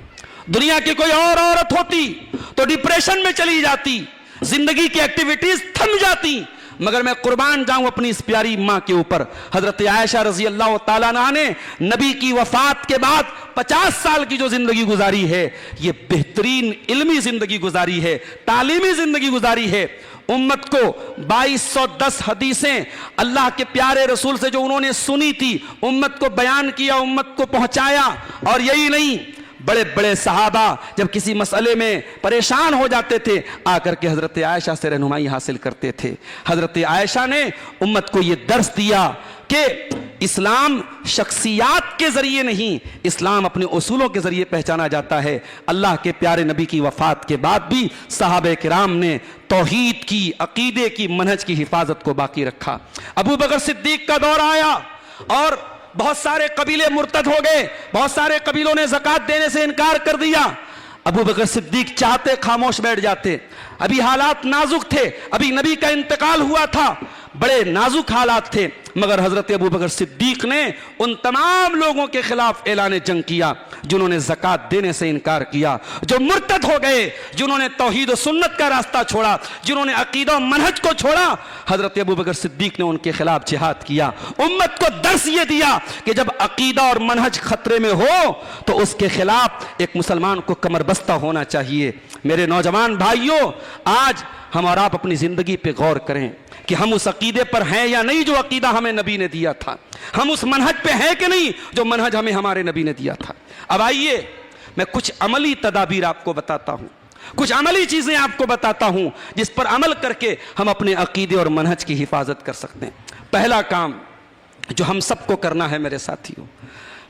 दुनिया की कोई और औरत होती तो डिप्रेशन में चली जाती, जिंदगी की एक्टिविटीज थम जाती, मगर मैं कुर्बान जाऊं अपनी इस प्यारी मां के ऊपर। हजरत आयशा रजी अल्लाह ताला अन्हा ने नबी की वफात के बाद 50 साल की जो जिंदगी गुजारी है, ये बेहतरीन इल्मी जिंदगी गुजारी है, तालीमी जिंदगी गुजारी है। उम्मत को 2210 हदीसें अल्लाह के प्यारे रसूल से जो उन्होंने सुनी थी, उम्मत को बयान किया, उम्मत को पहुंचाया। और यही नहीं, बड़े बड़े सहाबा जब किसी मसले में परेशान हो जाते थे, आकर के हजरत आयशा से रहनुमाई हासिल करते थे। हजरत आयशा ने उम्मत को यह दर्स दिया कि इस्लाम शख्सियात के जरिए नहीं, इस्लाम अपने उसूलों के जरिए पहचाना जाता है। अल्लाह के प्यारे नबी की वफात के बाद भी सहाबे किराम ने तौहीद की, अकीदे की, मनहज की हिफाजत को बाकी रखा। अबू बकर सिद्दीक का दौर आया और बहुत सारे कबीले मुर्तद हो गए, बहुत सारे कबीलों ने ज़कात देने से इनकार कर दिया। अबू बकर सिद्दीक चाहते खामोश बैठ जाते, अभी हालात नाजुक थे, अभी नबी का इंतकाल हुआ था, बड़े नाजुक हालात थे, मगर हजरत अबू बकर सिद्दीक ने उन तमाम लोगों के खिलाफ ऐलान जंग किया जिन्होंने ज़कात देने से इनकार किया, जो मुर्तद हो गए, जिन्होंने तौहीद और सुन्नत का रास्ता छोड़ा, जिन्होंने अकीदा और मनहज को छोड़ा। हजरत अबू बकर सिद्दीक ने उनके खिलाफ जिहाद किया, उम्मत को दर्स ये दिया कि जब अकीदा और मनहज खतरे में हो तो उसके खिलाफ एक मुसलमान को कमरबस्ता होना चाहिए। मेरे नौजवान भाइयों, आज हम और आप अपनी जिंदगी पे गौर करें कि हम उस अकीदे पर हैं या नहीं जो अकीदा हमें नबी ने दिया था, हम उस मनहज पे हैं कि नहीं जो मनहज हमें हमारे नबी ने दिया था। अब आइए मैं कुछ अमली तदाबीर आपको बताता हूं, कुछ अमली चीजें आपको बताता हूं जिस पर अमल करके हम अपने अकीदे और मनहज की हिफाजत कर सकते हैं। पहला काम जो हम सबको करना है मेरे साथियों,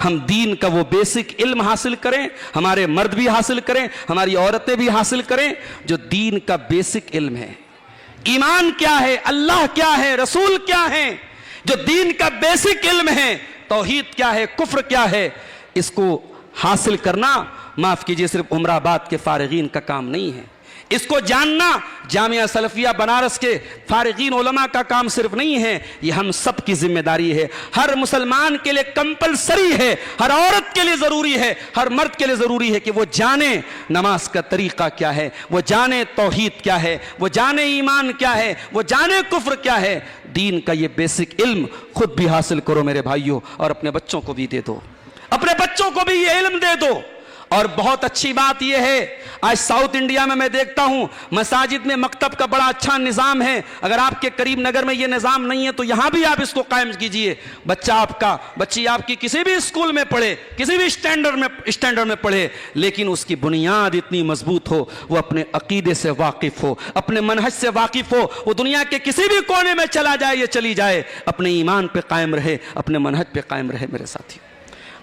हम दीन का वो बेसिक इल्म हासिल करें, हमारे मर्द भी हासिल करें, हमारी औरतें भी हासिल करें, जो दीन का बेसिक इल्म है। ईमान क्या है, अल्लाह क्या है, रसूल क्या है, जो दीन का बेसिक इल्म है, तौहीद क्या है, कुफ्र क्या है, इसको हासिल करना, माफ कीजिए, सिर्फ उमराबाद के फारिगीन का काम नहीं है। इसको जानना जामिया सलफिया बनारस के फारिगीन उलमा का काम सिर्फ नहीं है, ये हम सब की जिम्मेदारी है। हर मुसलमान के लिए कंपलसरी है, हर औरत के लिए जरूरी है, हर मर्द के लिए जरूरी है कि वो जाने नमाज का तरीका क्या है, वो जाने तौहीद क्या है, वो जाने ईमान क्या है, वो जाने कुफ्र क्या है। दीन का ये बेसिक इल्म खुद भी हासिल करो मेरे भाइयों, और अपने बच्चों को भी दे दो, अपने बच्चों को भी ये इल्म दे दो। और बहुत अच्छी बात यह है, आज साउथ इंडिया में मैं देखता हूं मसाजिद में मकतब का बड़ा अच्छा निजाम है। अगर आपके करीब नगर में यह निजाम नहीं है तो यहां भी आप इसको कायम कीजिए। बच्चा आपका, बच्ची आपकी किसी भी स्कूल में पढ़े, किसी भी स्टैंडर्ड में पढ़े, लेकिन उसकी बुनियाद इतनी मजबूत हो, वो अपने अकीदे से वाकिफ हो, अपने मनहज से वाकिफ हो, वो दुनिया के किसी भी कोने में चला जाए या चली जाए, अपने ईमान पे कायम रहे, अपने मनहज पे कायम रहे। मेरे साथी,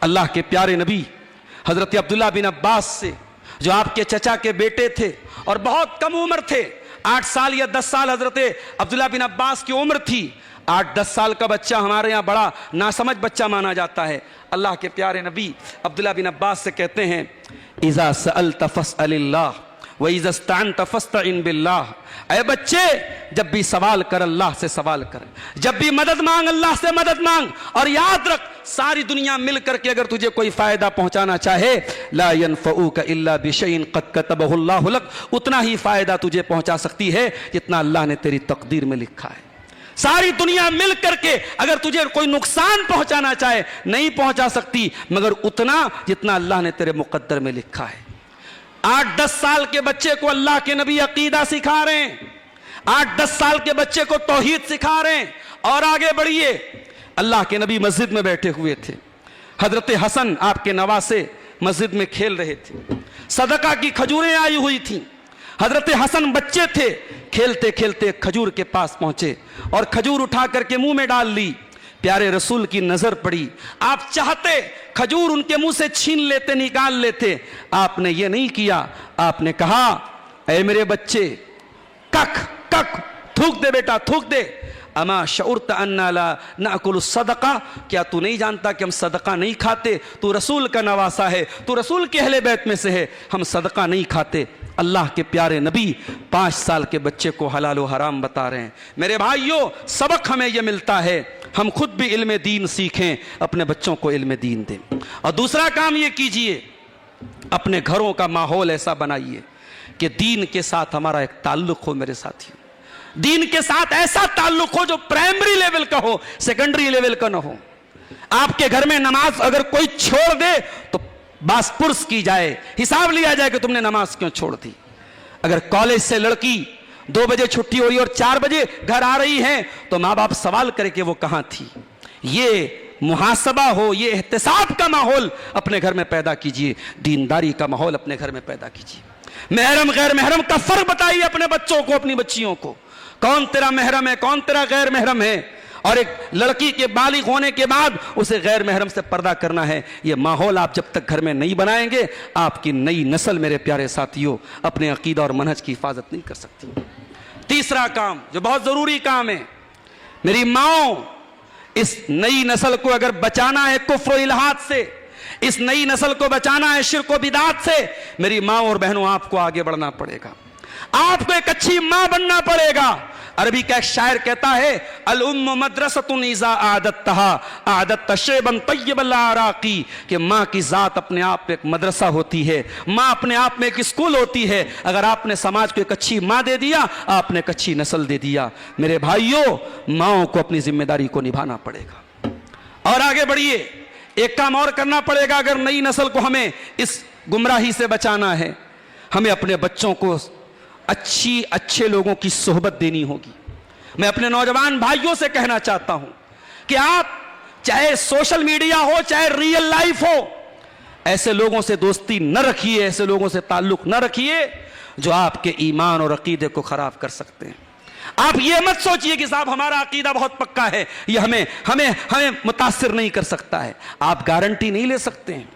अल्लाह के प्यारे नबी हजरत अब्दुल्ला बिन अब्बास से, जो आपके चचा के बेटे थे और बहुत कम उम्र थे, 8 साल या 10 साल हजरत अब्दुल्ला बिन अब्बास की उम्र थी। 8-10 साल का बच्चा हमारे यहाँ बड़ा नासमझ बच्चा माना जाता है। अल्लाह के प्यारे नबी अब्दुल्ला बिन अब्बास से कहते हैं, इज़ा सअल्त फस्अलिल्लाह व इज़ा इस्तअनत फस्तइन बिल्लाह। ऐ बच्चे, जब भी सवाल कर अल्लाह से सवाल कर, जब भी मदद मांग अल्लाह से मदद मांग, और याद रख सारी दुनिया मिल करके अगर तुझे कोई फायदा पहुंचाना चाहे, ला यनफऊका इल्ला बिशैइन क़द कतबहु अल्लाहु लक, उतना ही फायदा तुझे पहुंचा सकती है जितना अल्लाह ने तेरी तकदीर में लिखा है। सारी दुनिया मिल करके अगर तुझे कोई नुकसान पहुंचाना चाहे नहीं पहुंचा सकती, मगर उतना जितना अल्लाह ने तेरे मुकद्दर में लिखा है। 8-10 साल के बच्चे को अल्लाह के नबी अकीदा सिखा रहे हैं, 8-10 साल के बच्चे को तौहीद सिखा रहे हैं। और आगे बढ़िए, अल्लाह के नबी मस्जिद में बैठे हुए थे, हजरत हसन आपके नवासे मस्जिद में खेल रहे थे, सदका की खजूरें आई हुई थी। हजरत हसन बच्चे थे, खेलते खेलते खजूर के पास पहुंचे और खजूर उठा करके मुंह में डाल ली। प्यारे रसूल की नजर पड़ी, आप चाहते खजूर उनके मुंह से छीन लेते, निकाल लेते, आपने ये नहीं किया। आपने कहा, ऐ मेरे बच्चे, कख कख, थूक दे बेटा, थूक दे। अमा शउरत अन्ना ला नाकुल सदका, क्या तू नहीं जानता कि हम सदका नहीं खाते? तू रसूल का नवासा है, तू रसूल के अहले बैत में से है, हम सदका नहीं खाते। अल्लाह के प्यारे नबी 5 साल के बच्चे को हलाल व हराम बता रहे हैं। मेरे भाइयों, सबक हमें यह मिलता है, हम खुद भी इल्म दीन सीखें, अपने बच्चों को इल्म दीन दें। और दूसरा काम ये कीजिए, अपने घरों का माहौल ऐसा बनाइए कि दीन के साथ हमारा एक ताल्लुक हो। मेरे साथियों, दीन के साथ ऐसा ताल्लुक हो जो प्राइमरी लेवल का हो, सेकेंडरी लेवल का ना हो। आपके घर में नमाज अगर कोई छोड़ दे तो बासपुर्स की जाए, हिसाब लिया जाए कि तुमने नमाज क्यों छोड़ दी। अगर कॉलेज से लड़की 2 बजे छुट्टी हो रही है और 4 बजे घर आ रही हैं, तो माँ बाप सवाल करे कि वो कहाँ थी। ये मुहासबा हो, ये एहतिसाब का माहौल अपने घर में पैदा कीजिए, दीनदारी का माहौल अपने घर में पैदा कीजिए। महरम गैर महरम का फर्क बताइए अपने बच्चों को, अपनी बच्चियों को, कौन तेरा महरम है, कौन तेरा गैर महरम है। और एक लड़की के बालिग होने के बाद उसे गैर महरम से पर्दा करना है। यह माहौल आप जब तक घर में नहीं बनाएंगे, आपकी नई नस्ल मेरे प्यारे साथियों अपने अकीदा और मनहज की हिफाजत नहीं कर सकती। तीसरा काम जो बहुत जरूरी काम है, मेरी माओ, इस नई नस्ल को अगर बचाना है कुफ्र इल्हाद से, इस नई नस्ल को बचाना है शिर्क व बिदात से, मेरी माँ और बहनों आपको आगे बढ़ना पड़ेगा, आपको एक अच्छी मां बनना पड़ेगा। अरबी का एक शायर कहता है, अल उम्म मदरसतुन इज़ा आदतहा आदत शैबन तय्यबल आराकी, कि माँ की जात अपने आप में एक मदरसा होती है, माँ अपने आप में एक स्कूल होती है। अगर आपने समाज को एक अच्छी माँ दे दिया, आपने एक अच्छी नस्ल दे दिया। मेरे भाइयों, माओं को अपनी जिम्मेदारी को निभाना पड़ेगा और आगे बढ़िए। एक काम और करना पड़ेगा, अगर नई नस्ल को हमें इस गुमराही से बचाना है, हमें अपने बच्चों को अच्छे लोगों की सोहबत देनी होगी। मैं अपने नौजवान भाइयों से कहना चाहता हूं कि आप चाहे सोशल मीडिया हो चाहे रियल लाइफ हो, ऐसे लोगों से दोस्ती न रखिए, ऐसे लोगों से ताल्लुक न रखिए जो आपके ईमान और अकीदे को खराब कर सकते हैं। आप ये मत सोचिए कि साहब हमारा अकीदा बहुत पक्का है, ये हमें मुतासिर नहीं कर सकता है। आप गारंटी नहीं ले सकते हैं।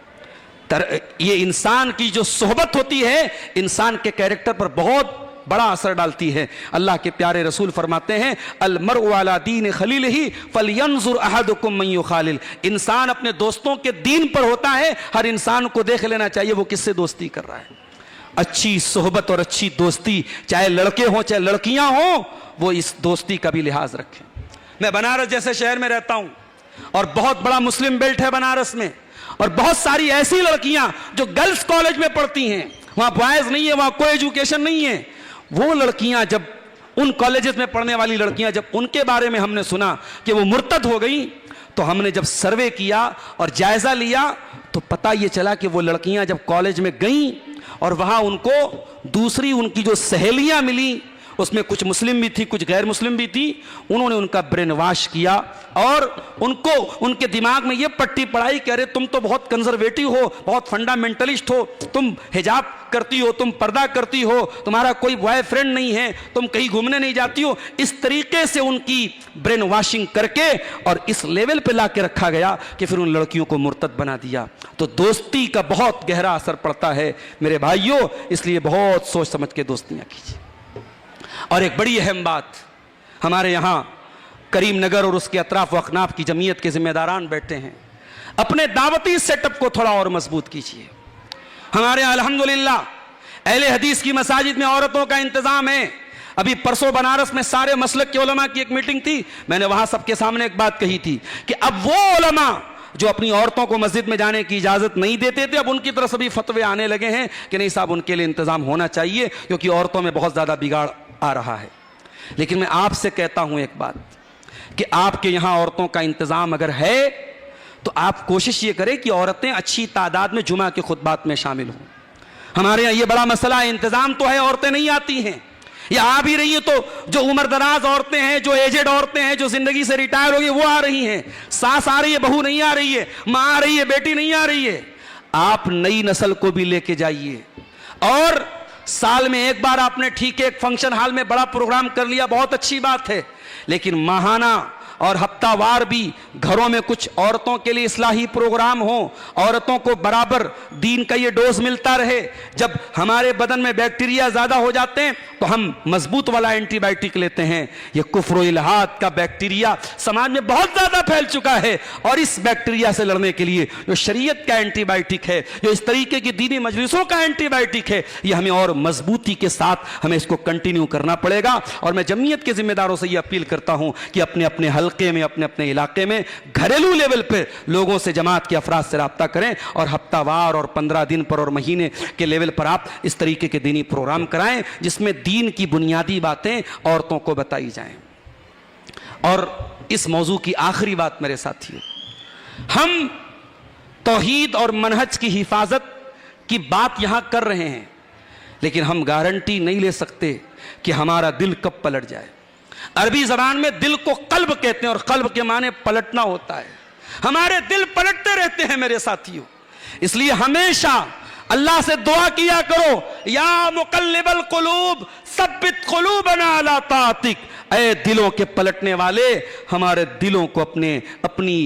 ये इंसान की जो सोहबत होती है, इंसान के कैरेक्टर पर बहुत बड़ा असर डालती है। अल्लाह के प्यारे रसूल फरमाते हैं, अल मरउ अला दीन खलीलिही फलयंजुर अहदुकुम मन युखालिल। इंसान अपने दोस्तों के दीन पर होता है। हर इंसान को देख लेना चाहिए वो किससे दोस्ती कर रहा है। अच्छी सोहबत और अच्छी दोस्ती, चाहे लड़के हों चाहे लड़कियां हों, वो इस दोस्ती का भी लिहाज रखें। मैं बनारस जैसे शहर में रहता हूं और बहुत बड़ा मुस्लिम बेल्ट है बनारस में, और बहुत सारी ऐसी लड़कियां जो गर्ल्स कॉलेज में पढ़ती हैं, वहां बॉयज नहीं है, वहां कोई एजुकेशन नहीं है। वो लड़कियां जब उन कॉलेजेस में पढ़ने वाली लड़कियां, जब उनके बारे में हमने सुना कि वो मुर्तद हो गई, तो हमने जब सर्वे किया और जायजा लिया तो पता ये चला कि वो लड़कियां जब कॉलेज में गईं और वहां उनको दूसरी उनकी जो सहेलियां मिली, उसमें कुछ मुस्लिम भी थी कुछ गैर मुस्लिम भी थी, उन्होंने उनका ब्रेन वॉश किया और उनको उनके दिमाग में ये पट्टी पड़ाई कि अरे तुम तो बहुत कंजर्वेटिव हो, बहुत फंडामेंटलिस्ट हो, तुम हिजाब करती हो, तुम पर्दा करती हो, तुम्हारा कोई बॉयफ्रेंड नहीं है, तुम कहीं घूमने नहीं जाती हो। इस तरीके से उनकी ब्रेन वॉशिंग करके और इस लेवल पे ला के रखा गया कि फिर उन लड़कियों को मुर्तद बना दिया। तो दोस्ती का बहुत गहरा असर पड़ता है मेरे भाइयों, इसलिए बहुत सोच समझ के दोस्तियां कीजिए। और एक बड़ी अहम बात, हमारे यहाँ करीम नगर और उसके अतराफ व अखनाफ की जमीयत के जिम्मेदारान बैठे हैं, अपने दावती सेटअप को थोड़ा और मजबूत कीजिए। हमारे यहाँ अल्हम्दुलिल्लाह अहले हदीस की मसाजिद में औरतों का इंतजाम है। अभी परसों बनारस में सारे मसलक के उलमा की एक मीटिंग थी, मैंने वहां सबके सामने एक बात कही थी कि अब वो उलमा जो अपनी औरतों को मस्जिद में जाने की इजाजत नहीं देते थे, अब उनकी तरफ से भी फतवे आने लगे हैं कि नहीं साहब उनके लिए इंतजाम होना चाहिए, क्योंकि औरतों में बहुत ज्यादा बिगाड़ आ रहा है। लेकिन मैं आपसे कहता हूं एक बात कि आपके यहां औरतों का इंतजाम अगर है तो आप कोशिश ये करें कि औरतें अच्छी तादाद में जुमा के खुतबात में शामिल हों। हमारे यहाँ ये बड़ा मसला है, इंतजाम तो है, औरतें नहीं आती हैं, या आ भी रही है तो जो उम्र दराज औरतें हैं, जो एजेड औरतें हैं, जो जिंदगी से रिटायर हो गई, वो आ रही हैं। सास आ रही है, बहू नहीं आ रही है, माँ आ रही है, बेटी नहीं आ रही है। आप नई नस्ल को भी लेके जाइए और साल में एक बार आपने ठीक है एक फंक्शन हॉल में बड़ा प्रोग्राम कर लिया, बहुत अच्छी बात है, लेकिन माहाना और हफ्तावार भी घरों में कुछ औरतों के लिए इस्लाही प्रोग्राम हो, औरतों को बराबर दीन का ये डोज मिलता रहे। जब हमारे बदन में बैक्टीरिया ज्यादा हो जाते हैं तो हम मजबूत वाला एंटीबायोटिक लेते हैं। ये कुफ्र इल्हाद का बैक्टीरिया समाज में बहुत ज्यादा फैल चुका है और इस बैक्टीरिया से लड़ने के लिए जो शरीयत का एंटीबायोटिक है, जो इस तरीके की दीनी मजलिसों का एंटीबायोटिक है, ये हमें और मजबूती के साथ हमें इसको कंटिन्यू करना पड़ेगा। और मैं जमीयत के जिम्मेदारों से ये अपील करता हूं कि अपने अपने हल्के में, अपने अपने इलाके में घरेलू लेवल पे लोगों से, जमात के अफराद से राब्ता करें और हफ्तावार और 15 दिन पर और महीने के लेवल पर आप इस तरीके के दीनी प्रोग्राम कराएं जिसमें दीन की बुनियादी बातें औरतों को बताई जाएं। और इस मौजू की आखिरी बात मेरे साथियों, हम तौहीद और मनहज की हिफाजत की बात यहां कर रहे हैं, लेकिन हम गारंटी नहीं ले सकते कि हमारा दिल कब पलट जाए। अरबी जबान में दिल को कल्ब कहते हैं और कल्ब के माने पलटना होता है। हमारे दिल पलटते रहते हैं मेरे साथियों, इसलिए हमेशा अल्लाह से दुआ किया करो, या मुकल्लिबल कुलूब सब्बित कुलूबना अला तातिक, ऐ दिलों के पलटने वाले हमारे दिलों को अपनी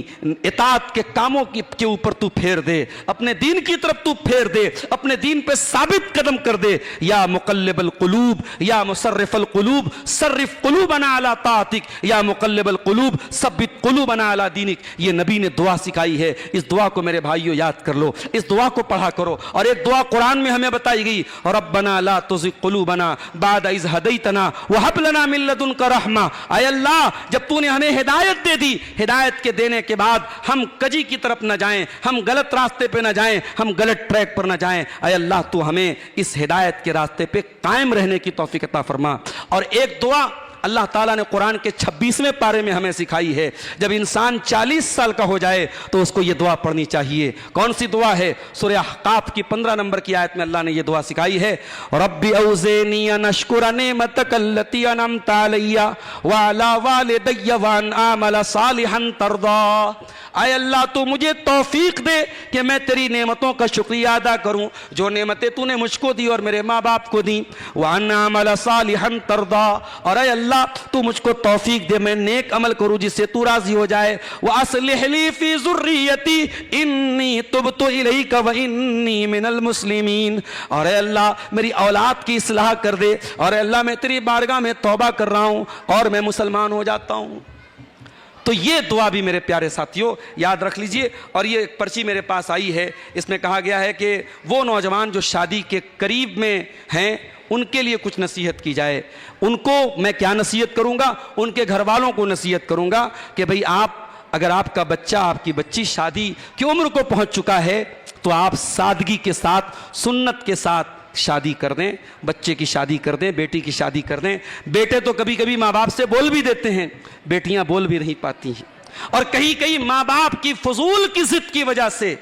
इताअत के कामों के ऊपर तू फेर दे, अपने दीन की तरफ तू फेर दे, अपने दीन पे साबित कदम कर दे। या मुकल्लिबल कुलूब या मुसर्रिफल कुलूब सर्रिफ कुलूबना अला तातिक, या मुकल्लिबल कुलूब सब्बित कुलूबना अला दीनिक। ये नबी ने दुआ सिखाई है, इस दुआ को मेरे भाइयों याद कर लो, इस दुआ को पढ़ा करो। और एक दुआ कुरान में हमें बताई गई, रब्बना ला तुज़िग़ कुलूबना बाद इज़ हदैतना व हब लना मिन लदुनका रहमा। ऐ अल्लाह, जब तूने हमें हिदायत दे दी, हिदायत के देने के बाद हम कजी की तरफ न जाएं, हम गलत रास्ते पे न जाएं, हम गलत ट्रैक पर न जाएं। ऐ अल्लाह, तू हमें इस हिदायत के रास्ते पे कायम रहने की तौफीक अता फरमा। और एक दुआ अल्लाह ताला ने कुरान के 26वें पारे में हमें सिखाई है, जब इंसान 40 साल का हो जाए तो उसको ये दुआ पढ़नी चाहिए। कौन सी दुआ है? सूरह अहकाफ की 15 नंबर की आयत में अल्लाह ने ये दुआ सिखाई है, रब्बी औज़िनी अन अश्कुरा निअमतक अल्लती अनअमता अलैया व अला वालिदैया व अन आमला सालिहन तर्दा। आय अल्लाह, तू मुझे तौफीक दे कि मैं तेरी नेमतों का शुक्रिया अदा करूं, जो नेमतें तूने मुझको दी और मेरे माँ बाप को दी। व अन आमला सालिहन तर्दा, और आय अल्लाह तू मुझको तौफीक दे मैं नेक अमल करूं जिससे तू राजी हो जाए। व अस्लिह ली फी ज़ुर्रियती इन्नी तुब्तु इलैका व इन्नी मिनल मुस्लिमीन, और अल्लाह मेरी औलाद की इस्लाह कर दे, और अल्लाह मैं तेरी बारगाह में तौबा कर रहा हूं और मैं मुसलमान हो जाता हूं। तो ये दुआ भी मेरे प्यारे साथियों याद रख लीजिए। और ये एक पर्ची मेरे पास आई है, इसमें कहा गया है कि वो नौजवान जो शादी के करीब में हैं उनके लिए कुछ नसीहत की जाए। उनको मैं क्या नसीहत करूंगा? उनके घर वालों को नसीहत करूंगा कि भाई अगर आपका बच्चा आपकी बच्ची शादी की उम्र को पहुंच चुका है तो आप सादगी के साथ, सुन्नत के साथ शादी कर दें, बच्चे की शादी कर दें, बेटी की शादी कर दें। बेटे तो कभी कभी माँ बाप से बोल भी देते हैं, बेटियां बोल भी नहीं पाती हैं, और कहीं कहीं माँ बाप की फजूल की जिद की वजह से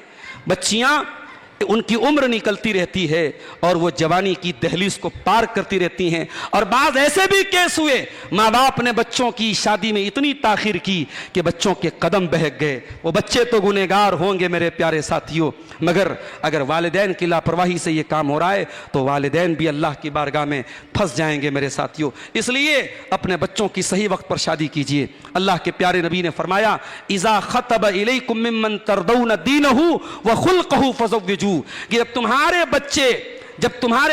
बच्चियां, उनकी उम्र निकलती रहती है और वो जवानी की दहलीज को पार करती रहती हैं। और बाद ऐसे भी केस हुए, माँ बाप ने बच्चों की शादी में इतनी ताखीर की कि बच्चों के कदम बहक गए। वो बच्चे तो गुनहगार होंगे मेरे प्यारे साथियों, मगर अगर वालिदैन की लापरवाही से ये काम हो रहा है तो वालिदैन भी अल्लाह की बारगाह में फंस जाएंगे मेरे साथियों। इसलिए अपने बच्चों की सही वक्त पर शादी कीजिए। अल्लाह के प्यारे नबी ने फरमाया, इज़ा खतब इलैकुम मिम्मन तरदौन दीनहु व खुल्क़हु फज़व्विजू, कि जब तुम्हारे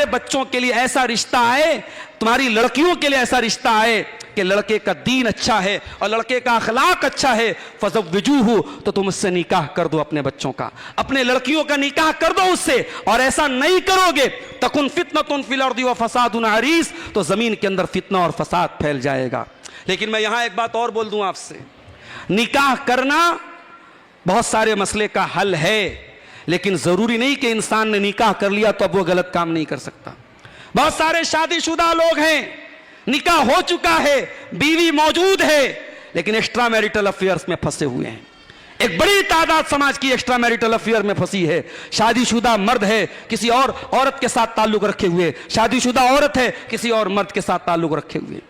बच्चों के लिए ऐसा रिश्ता आए, तुम्हारी लड़कियों के लिए ऐसा रिश्ता आए कि लड़के का दीन अच्छा है और लड़के का अखलाक अच्छा है, फज़व्विजूहु, तो तुम उससे निकाह कर दो अपने बच्चों का, अपने लड़कियों का निकाह कर दो उससे। और ऐसा नहीं करोगे तकुन फितनतुन फिल अर्दि व फसादुन अरीज़, तो जमीन के अंदर फितना और फसाद फैल जाएगा। लेकिन मैं यहां एक बात और बोल दूं आपसे, निकाह करना बहुत सारे मसले का हल है, लेकिन जरूरी नहीं कि इंसान ने निकाह कर लिया तो अब वो गलत काम नहीं कर सकता। बहुत सारे शादीशुदा लोग हैं, निकाह हो चुका है, बीवी मौजूद है, लेकिन एक्स्ट्रा मैरिटल अफेयर्स में फंसे हुए हैं। एक बड़ी तादाद समाज की एक्स्ट्रा मैरिटल अफेयर में फंसी है। शादीशुदा मर्द है, किसी और औरत के साथ ताल्लुक रखे हुए, शादीशुदा औरत है, किसी और मर्द के साथ ताल्लुक रखे हुए।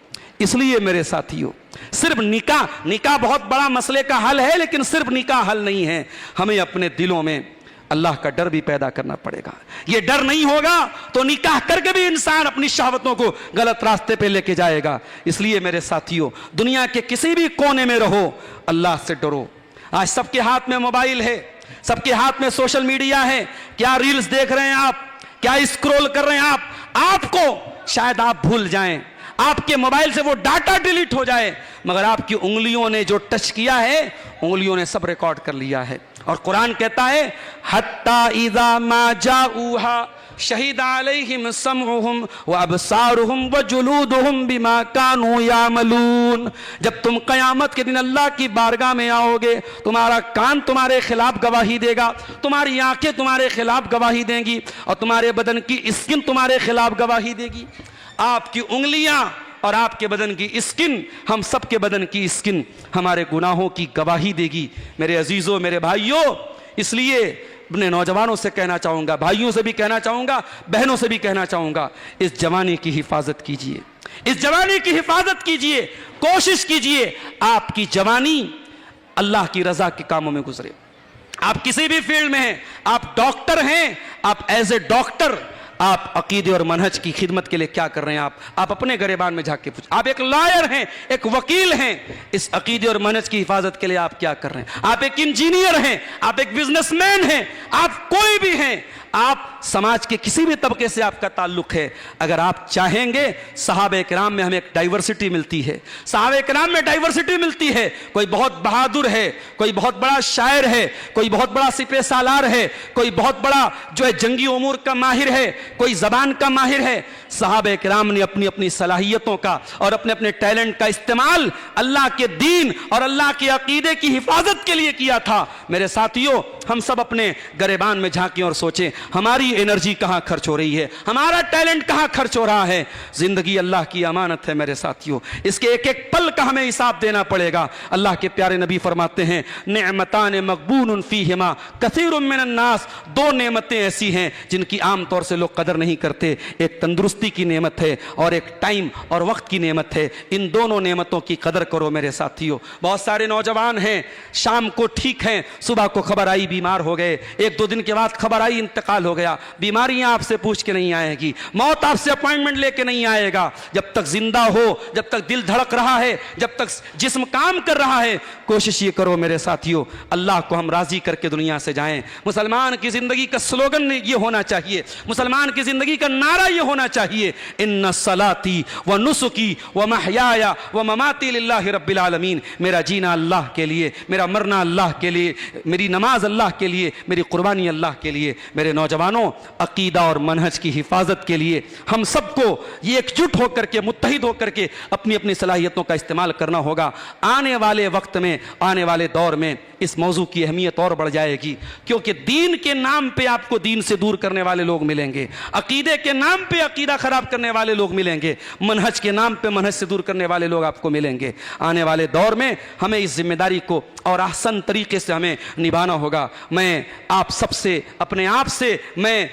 इसलिए मेरे साथियों, सिर्फ निकाह बहुत बड़ा मसले का हल है, लेकिन सिर्फ निकाह हल नहीं है। हमें अपने दिलों में अल्लाह का डर भी पैदा करना पड़ेगा। ये डर नहीं होगा तो निकाह करके भी इंसान अपनी शहवतों को गलत रास्ते पे लेके जाएगा। इसलिए मेरे साथियों, दुनिया के किसी भी कोने में रहो, अल्लाह से डरो। आज सबके हाथ में मोबाइल है, सबके हाथ में सोशल मीडिया है। क्या रील्स देख रहे हैं आप, क्या स्क्रॉल कर रहे हैं आपको शायद आप भूल जाएं, आपके मोबाइल से वो डाटा डिलीट हो जाए, मगर आपकी उंगलियों ने जो टच किया है, उंगलियों ने सब रिकॉर्ड कर लिया है। और कुरान कहता है, हत्ता इज़ा मा जाऊहा शहीद अलैहिम समउहुम व अबसारुहुम व जुलूदुहुम बिमा कानू यामलून। जब तुम कयामत के दिन अल्लाह की बारगाह में आओगे, तुम्हारा कान तुम्हारे खिलाफ गवाही देगा, तुम्हारी आंखें तुम्हारे खिलाफ गवाही देंगी, और तुम्हारे बदन की स्किन तुम्हारे खिलाफ गवाही देगी। आपकी उंगलियां और आपके बदन की स्किन, हम सबके बदन की स्किन हमारे गुनाहों की गवाही देगी मेरे अजीजों, मेरे भाइयों। इसलिए अपने नौजवानों से कहना चाहूँगा, भाइयों से भी कहना चाहूँगा, बहनों से भी कहना चाहूँगा, इस जवानी की हिफाजत कीजिए, इस जवानी की हिफाजत कीजिए। कोशिश कीजिए आपकी जवानी अल्लाह की रजा के कामों में गुजरे। आप किसी भी फील्ड में हैं, आप डॉक्टर हैं, आप एज ए डॉक्टर आप अकीदे और मनहज की खिदमत के लिए क्या कर रहे हैं? आप अपने गरेबान में झांक के पूछ। आप एक लॉयर हैं, एक वकील हैं, इस अकीदे और मनहज की हिफाजत के लिए आप क्या कर रहे हैं? आप एक इंजीनियर हैं, आप एक बिजनेसमैन हैं, आप कोई भी हैं, आप समाज के किसी भी तबके से आपका ताल्लुक है, अगर आप चाहेंगे, सहाबे किराम में हमें एक डाइवर्सिटी मिलती है, सहाबे किराम में डाइवर्सिटी मिलती है। कोई बहुत बहादुर है, कोई बहुत बड़ा शायर है, कोई बहुत बड़ा सिपह सालार है, कोई बहुत बड़ा जो है जंगी उमूर का माहिर है, कोई जबान का माहिर है। सहाबे किराम ने अपनी अपनी सलाहियतों का और अपने अपने टैलेंट का इस्तेमाल अल्लाह के दीन और अल्लाह के अकीदे की हिफाजत के लिए किया था। मेरे साथियों, हम सब अपने गरेबान में झांकें और सोचें, हमारी एनर्जी कहां खर्च हो रही है, हमारा टैलेंट कहां खर्च हो रहा है। जिंदगी अल्लाह की अमानत है मेरे साथियों, इसके एक एक पल का हमें हिसाब देना पड़ेगा। अल्लाह के प्यारे नबी फरमाते हैं, नेमतान मकबून फीहिमा कसीरुम मिनन नास, दो नेमतें ऐसी हैं जिनकी आमतौर से लोग कदर नहीं करते। एक तंदुरुस्ती की नेमत है और एक टाइम और वक्त की नेमत है। इन दोनों नेमतों की कदर करो मेरे साथियों। बहुत सारे नौजवान हैं, शाम को ठीक हैं, सुबह को खबर आई बीमार हो गए, एक दो दिन के बाद खबर आई इंतकाल हो गया। बीमारियां आपसे पूछ के नहीं आएगी, मौत आपसे अपॉइंटमेंट लेके नहीं आएगा। जब तक जिंदा हो, जब तक दिल धड़क रहा है, जब तक जिस्म काम कर रहा है, कोशिश ये करो मेरे साथियों, अल्लाह को हम राजी करके दुनिया से जाएं। मुसलमान की जिंदगी का स्लोगन ये होना चाहिए, मुसलमान की जिंदगी का नारा ये होना चाहिए, इन्ना सलाती व नुसुकी व महयाया व ममाती लिल्लाहि रब्बिल आलमीन। मेरा जीना अल्लाह के लिए, मेरा मरना अल्लाह के लिए, मेरी नमाज अल्लाह के लिए, मेरी कुर्बानी अल्लाह के लिए। मेरे नौजवानों, अकीदा और मनहज की हिफाजत के लिए हम सबको ये एकजुट होकर के, मुत्तहिद होकर के अपनी अपनी सलाहियतों का इस्तेमाल करना होगा। आने वाले वक्त में, आने वाले दौर में इस मौजू की अहमियत और बढ़ जाएगी, क्योंकि दीन के नाम पे आपको दीन से दूर करने वाले लोग मिलेंगे, अकीदे के नाम पे अकीदा खराब करने वाले लोग मिलेंगे, मनहज के नाम पे मनहज से दूर करने वाले लोग आपको मिलेंगे। आने वाले दौर में हमें इस जिम्मेदारी को और आसान तरीके से हमें निभाना होगा। मैं आप सबसे, अपने आप से मैं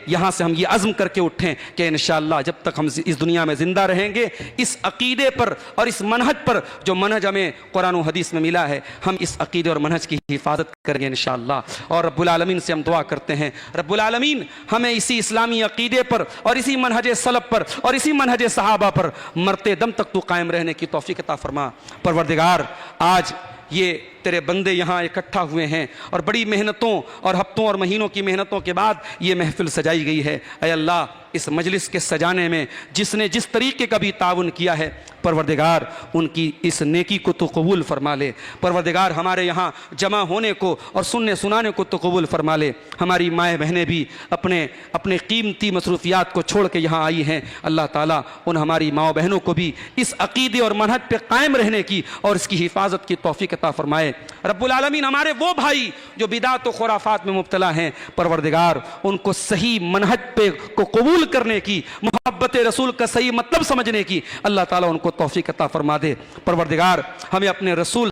यहाँ से हम ये अज़्म करके उठें कि इंशाअल्लाह जब तक हम इस दुनिया में जिंदा रहेंगे, इस अकीदे पर और इस मनहज पर, जो मनहज हमें कुरान और हदीस में मिला है, हम इस अकीदे और मनहज की हिफाजत करेंगे इंशाअल्लाह। और रब्बुल आलमीन से हम दुआ करते हैं, रब्बुल आलमीन हमें इसी इस्लामी अकीदे पर और इसी मनहज सलफ़ पर और इसी मनहज सहाबा पर मरते दम तक तू कायम रहने की तौफीक अता फरमा। परवरदिगार, आज ये तेरे बंदे यहाँ इकट्ठा हुए हैं और बड़ी मेहनतों और हफ्तों और महीनों की मेहनतों के बाद ये महफिल सजाई गई है। ऐ अल्लाह, इस मजलिस के सजाने में जिसने जिस तरीके का भी ताउन किया है, परवरदिगार उनकी इस नेकी को तो कबूल फरमा ले। परवरदिगार, हमारे यहाँ जमा होने को और सुनने सुनाने को तो कबूल फरमा ले। हमारी माएँ बहनें भी अपने अपने कीमती मसरूफियात को छोड़ के यहाँ आई हैं। अल्लाह ताला उन हमारी माँ बहनों को भी इस अकीदे और मनहज पे कायम रहने की और इसकी हिफाजत की तौफीक अता फरमाए। रब्बुल आलमीन, हमारे वो भाई जो बिदात और खुराफात में मुब्तला हैं, परवरदिगार उनको सही मनहज पे को कबूल करने की, मोहब्बत रसूल का सही मतलब समझने की अल्लाह ताला उनको तौफीक अता फरमा दे। परवरदिगार, हमें अपने रसूल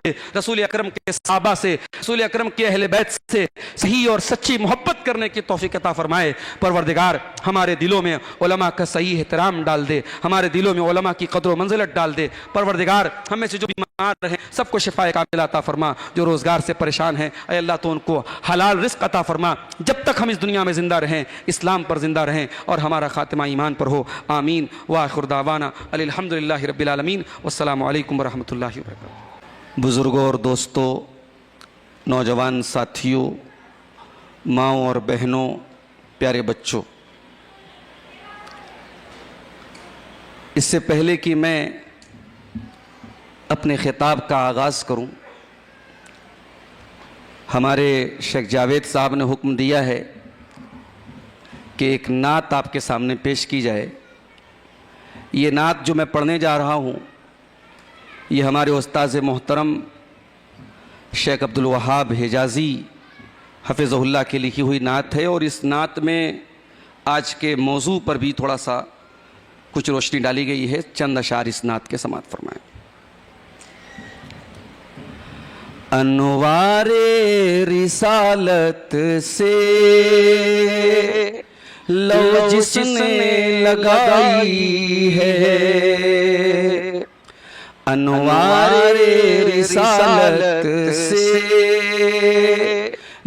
अकरम के सहाबा से, रसूल अकरम के अहले बैत से सही और सच्ची मोहब्बत करने की तौफीक अता फरमाए। परवरदिगार, हमारे दिलों में उलमा का सही एहतराम डाल दे, हमारे दिलों में उलमा की कदर मंजिलत डाल दे। परवरदिगार, हमें से जो बीमार रहे सबको शिफाए कामिला अता फरमा, जो रोज़गार से परेशान हैं ऐ अल्लाह तो उनको हलाल रिज़्क़ अता फरमा। जब तक हम इस दुनिया में ज़िंदा रहें, इस्लाम पर ज़िंदा रहें और हमारा खातिमा ईमान पर हो। आमीन व आखिर दावाना अल्हम्दुलिल्लाहि रब्बिल आलमीन वस्सलामु अलैकुम व रहमतुल्लाहि व बरकातुहू। बुज़ुर्गों और दोस्तों, नौजवान साथियों, माँओं और बहनों, प्यारे बच्चों, इससे पहले कि मैं अपने खिताब का आगाज़ करूं, हमारे शेख जावेद साहब ने हुक्म दिया है कि एक नात आपके सामने पेश की जाए। ये नात जो मैं पढ़ने जा रहा हूँ, ये हमारे उस्ताद मोहतरम शेख अब्दुल वहाब हिजाज़ी हफ़िज़हुल्लाह की लिखी हुई नात है। और इस नात में आज के मौजू पर भी थोड़ा सा कुछ रोशनी डाली गई है। चंद अशार इस नात के समात फरमाएं। अनवारे रिसालत से लो जिसने लगाई है, अनवारे रिसालत से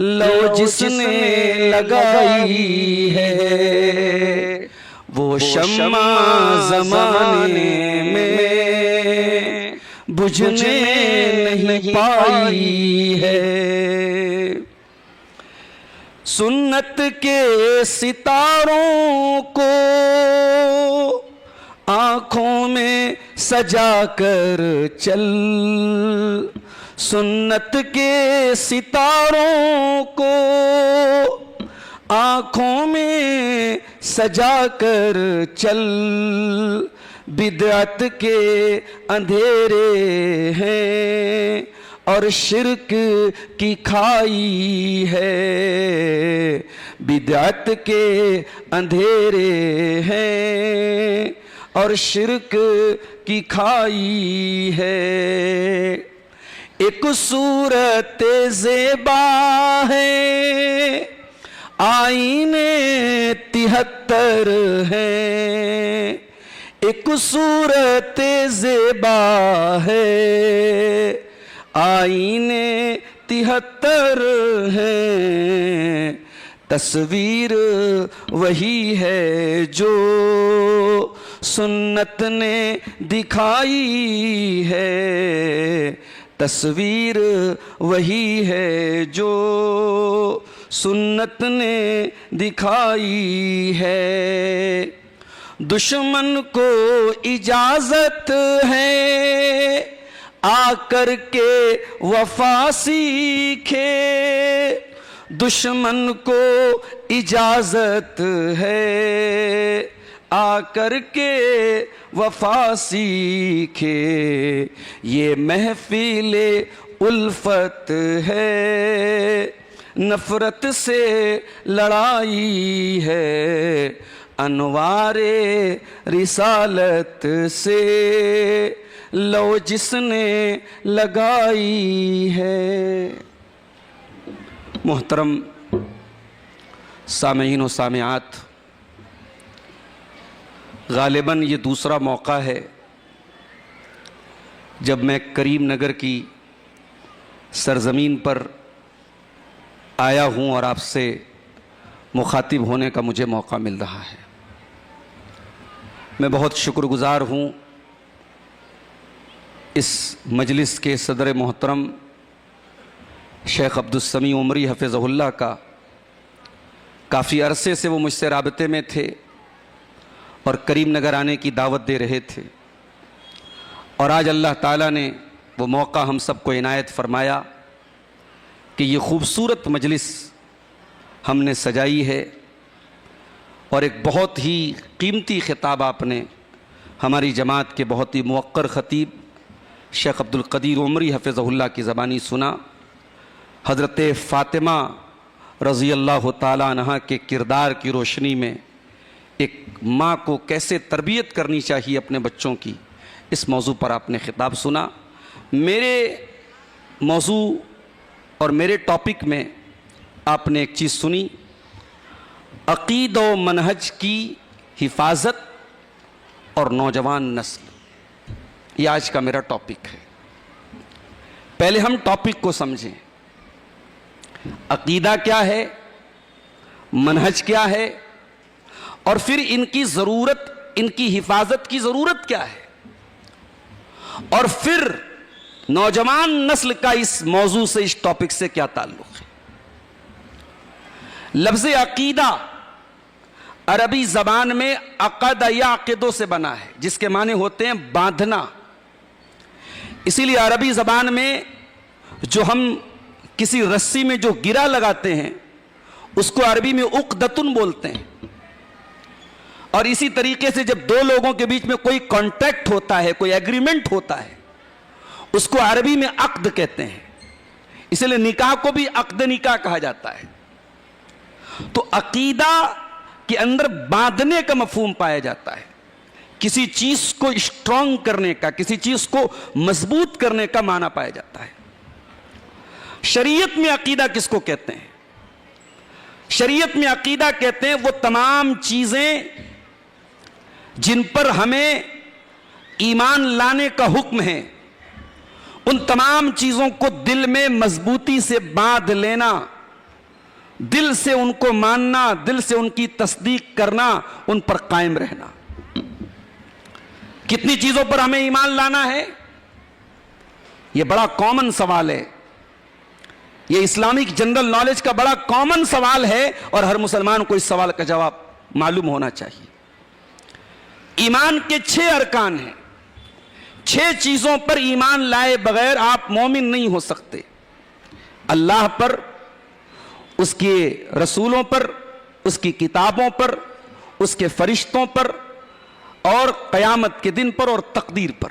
लो जिसने लगाई है, वो शम्मा ज़माने में बुझने नहीं पाई है। सुन्नत के सितारों को आँखों में सजा कर चल, सुन्नत के सितारों को आँखों में सजा कर चल, बिदअत के अंधेरे हैं और शिरक की खाई है, बिदअत के अंधेरे हैं और शिरक की खाई है। एक सूरत ज़ेबा है, आईने 73 हैं, एक सूरत ज़ेबा है, आईने 73 हैं, तस्वीर वही है जो सुन्नत ने दिखाई है, तस्वीर वही है जो सुन्नत ने दिखाई है। दुश्मन को इजाजत है आकर के वफा सीखे, दुश्मन को इजाजत है आकर के वफा सीखे, ये महफिले उल्फत है नफरत से लड़ाई है, अनवारे रिसालत से लो जिसने लगाई है। मोहतरम सामईन व सामियात, गालिबन ये दूसरा मौका है जब मैं करीम नगर की सरज़मीन पर आया हूँ और आपसे मुखातिब होने का मुझे मौका मिल रहा है। मैं बहुत शुक्रगुज़ार हूँ इस मजलिस के सदर मोहतरम शेख अब्दुस्समी उमरी हफ़िज़हुल्लाह का। काफ़ी अरसे से वो मुझसे राबते में थे और करीम नगर आने की दावत दे रहे थे, और आज अल्लाह ताला ने वो मौका हम सबको इनायत फरमाया कि ये खूबसूरत मजलिस हमने सजाई है और एक बहुत ही कीमती खिताब आपने हमारी जमात के बहुत ही मुवक्कर ख़तीब शेख अब्दुल क़दीर उमरी हफ़िज़हुल्लाह की ज़बानी सुना। हज़रत फ़ातिमा रज़ी अल्लाह ताला अन्हा के किरदार की रोशनी में एक माँ को कैसे तरबियत करनी चाहिए अपने बच्चों की, इस मौजू पर आपने खिताब सुना। मेरे मौजू और मेरे टॉपिक में आपने एक चीज़ सुनी, अक़ीदा व मनहज की हिफाजत और नौजवान नस्ल, ये आज का मेरा टॉपिक है। पहले हम टॉपिक को समझें, अक़ीदा क्या है, मनहज क्या है, और फिर इनकी ज़रूरत, इनकी हिफाजत की ज़रूरत क्या है, और फिर नौजवान नस्ल का इस मौजू से, इस टॉपिक से क्या ताल्लुक़ है। लफ्ज़ अक़ीदा अरबी ज़बान में अक़द या अक़दों से बना है, जिसके माने होते हैं बांधना। इसीलिए अरबी ज़बान में जो हम किसी रस्सी में जो गिरा लगाते हैं उसको अरबी में उक़दतुन बोलते हैं, और इसी तरीके से जब दो लोगों के बीच में कोई कॉन्ट्रैक्ट होता है, कोई एग्रीमेंट होता है, उसको अरबी में अक़्द कहते हैं। इसलिए निकाह को भी अक़्द निकाह कहा जाता है। तो अक़ीदा के अंदर बांधने का मफ़हूम पाया जाता है, किसी चीज़ को स्ट्रॉन्ग करने का, किसी चीज़ को मजबूत करने का माना पाया जाता है। शरीयत में अकीदा किसको कहते हैं? शरीयत में अकीदा कहते हैं वो तमाम चीजें जिन पर हमें ईमान लाने का हुक्म है, उन तमाम चीजों को दिल में मजबूती से बांध लेना, दिल से उनको मानना, दिल से उनकी तस्दीक करना, उन पर कायम रहना। कितनी चीजों पर हमें ईमान लाना है? यह बड़ा कॉमन सवाल है, यह इस्लामिक जनरल नॉलेज का बड़ा कॉमन सवाल है और हर मुसलमान को इस सवाल का जवाब मालूम होना चाहिए। ईमान के 6 अरकान हैं। 6 चीजों पर ईमान लाए बगैर आप मोमिन नहीं हो सकते। अल्लाह पर, उसके रसूलों पर, उसकी किताबों पर, उसके फरिश्तों पर और क़यामत के दिन पर और तकदीर पर।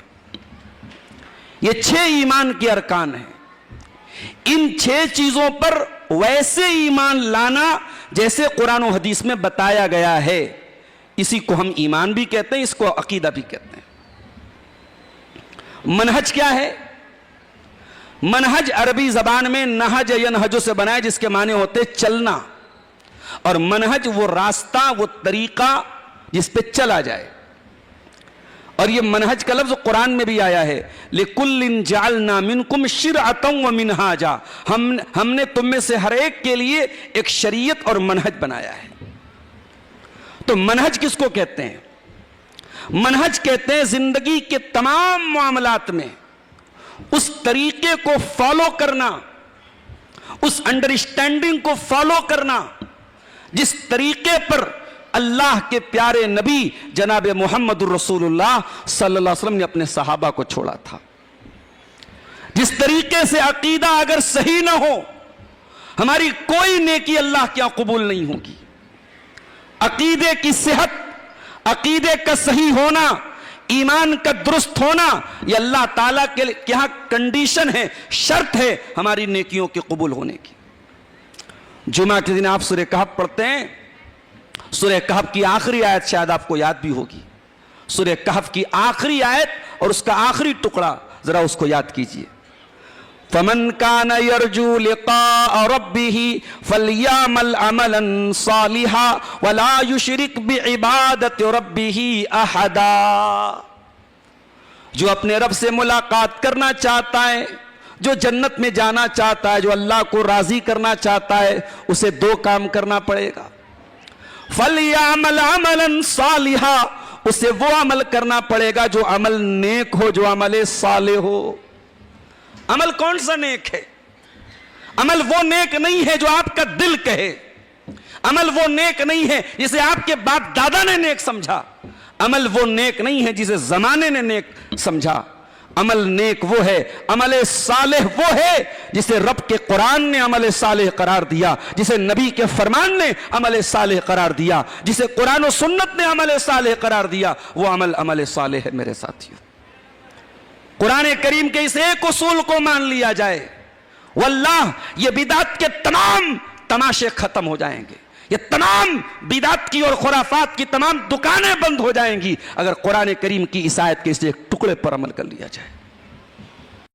ये 6 ईमान के अरकान हैं। इन 6 चीजों पर वैसे ईमान लाना जैसे कुरान और हदीस में बताया गया है, इसी को हम ईमान भी कहते हैं, इसको अकीदा भी कहते हैं। मनहज क्या है? मनहज अरबी जबान में नहज यनहजो से बना है, जिसके माने होते चलना। और मनहज वो रास्ता, वो तरीका जिस पे चला जाए। और ये मनहज का लफ्ज कुरान में भी आया है, लिकुल्लिन जअलना मिनकुम शिरअतन व मिनहाजा। हमने तुम में से हर एक के लिए एक शरीयत और मनहज बनाया है। तो मनहज किसको कहते हैं? मनहज कहते हैं जिंदगी के तमाम मामलात में उस तरीके को फॉलो करना, उस अंडरस्टैंडिंग को फॉलो करना जिस तरीके पर अल्लाह के प्यारे नबी जनाब मुहम्मदुर रसूलुल्लाह सल्लल्लाहु अलैहि वसल्लम ने अपने सहाबा को छोड़ा था। जिस तरीके से अकीदा अगर सही ना हो, हमारी कोई नेकी अल्लाह के यहां कबूल नहीं होगी। अकीदे की सेहत, अकीदे का सही होना, ईमान का दुरुस्त होना, यह अल्लाह ताला के यहां कंडीशन है, शर्त है हमारी नेकियों के कबूल होने की। जुमा के दिन आप सूरह कहफ पढ़ते हैं। सूरह कहफ की आखिरी आयत शायद आपको याद भी होगी। सूरह कहफ की आखिरी आयत और उसका आखिरी टुकड़ा जरा उसको याद कीजिए। फमन कान यरजू लिक़ा रब्बिही फलयअमल अमलन सालिहा वला युशरिक बिइबादति रब्बिही अहदा। जो अपने रब से मुलाकात करना चाहता है, जो जन्नत में जाना चाहता है, जो अल्लाह को राजी करना चाहता है, उसे 2 काम करना पड़ेगा। फलयअमल अमलन सालिहा, उसे वो अमल करना पड़ेगा जो अमल नेक हो, जो अमल साले हो। अमल कौन सा नेक है? अमल वो नेक नहीं है जो आपका दिल कहे। अमल वो नेक नहीं है जिसे आपके बाप दादा ने नेक समझा। अमल वो नेक नहीं है जिसे जमाने ने नेक समझा। अमल नेक वो है, अमल सालेह वो है जिसे रब के कुरान ने अमल सालेह करार दिया, जिसे नबी के फरमान ने अमल सालेह करार दिया, जिसे कुरान और सुन्नत ने अमल सालेह करार दिया। वो अमल अमल सालेह है मेरे साथियों। कुरान करीम के इस एक उसूल को मान लिया जाए, वल्लाह ये बिदात के तमाम तमाशे खत्म हो जाएंगे। ये तमाम बिदात की और खुराफात की तमाम दुकानें बंद हो जाएंगी अगर कुरान करीम की इस आयत के इस एक टुकड़े पर अमल कर लिया जाए।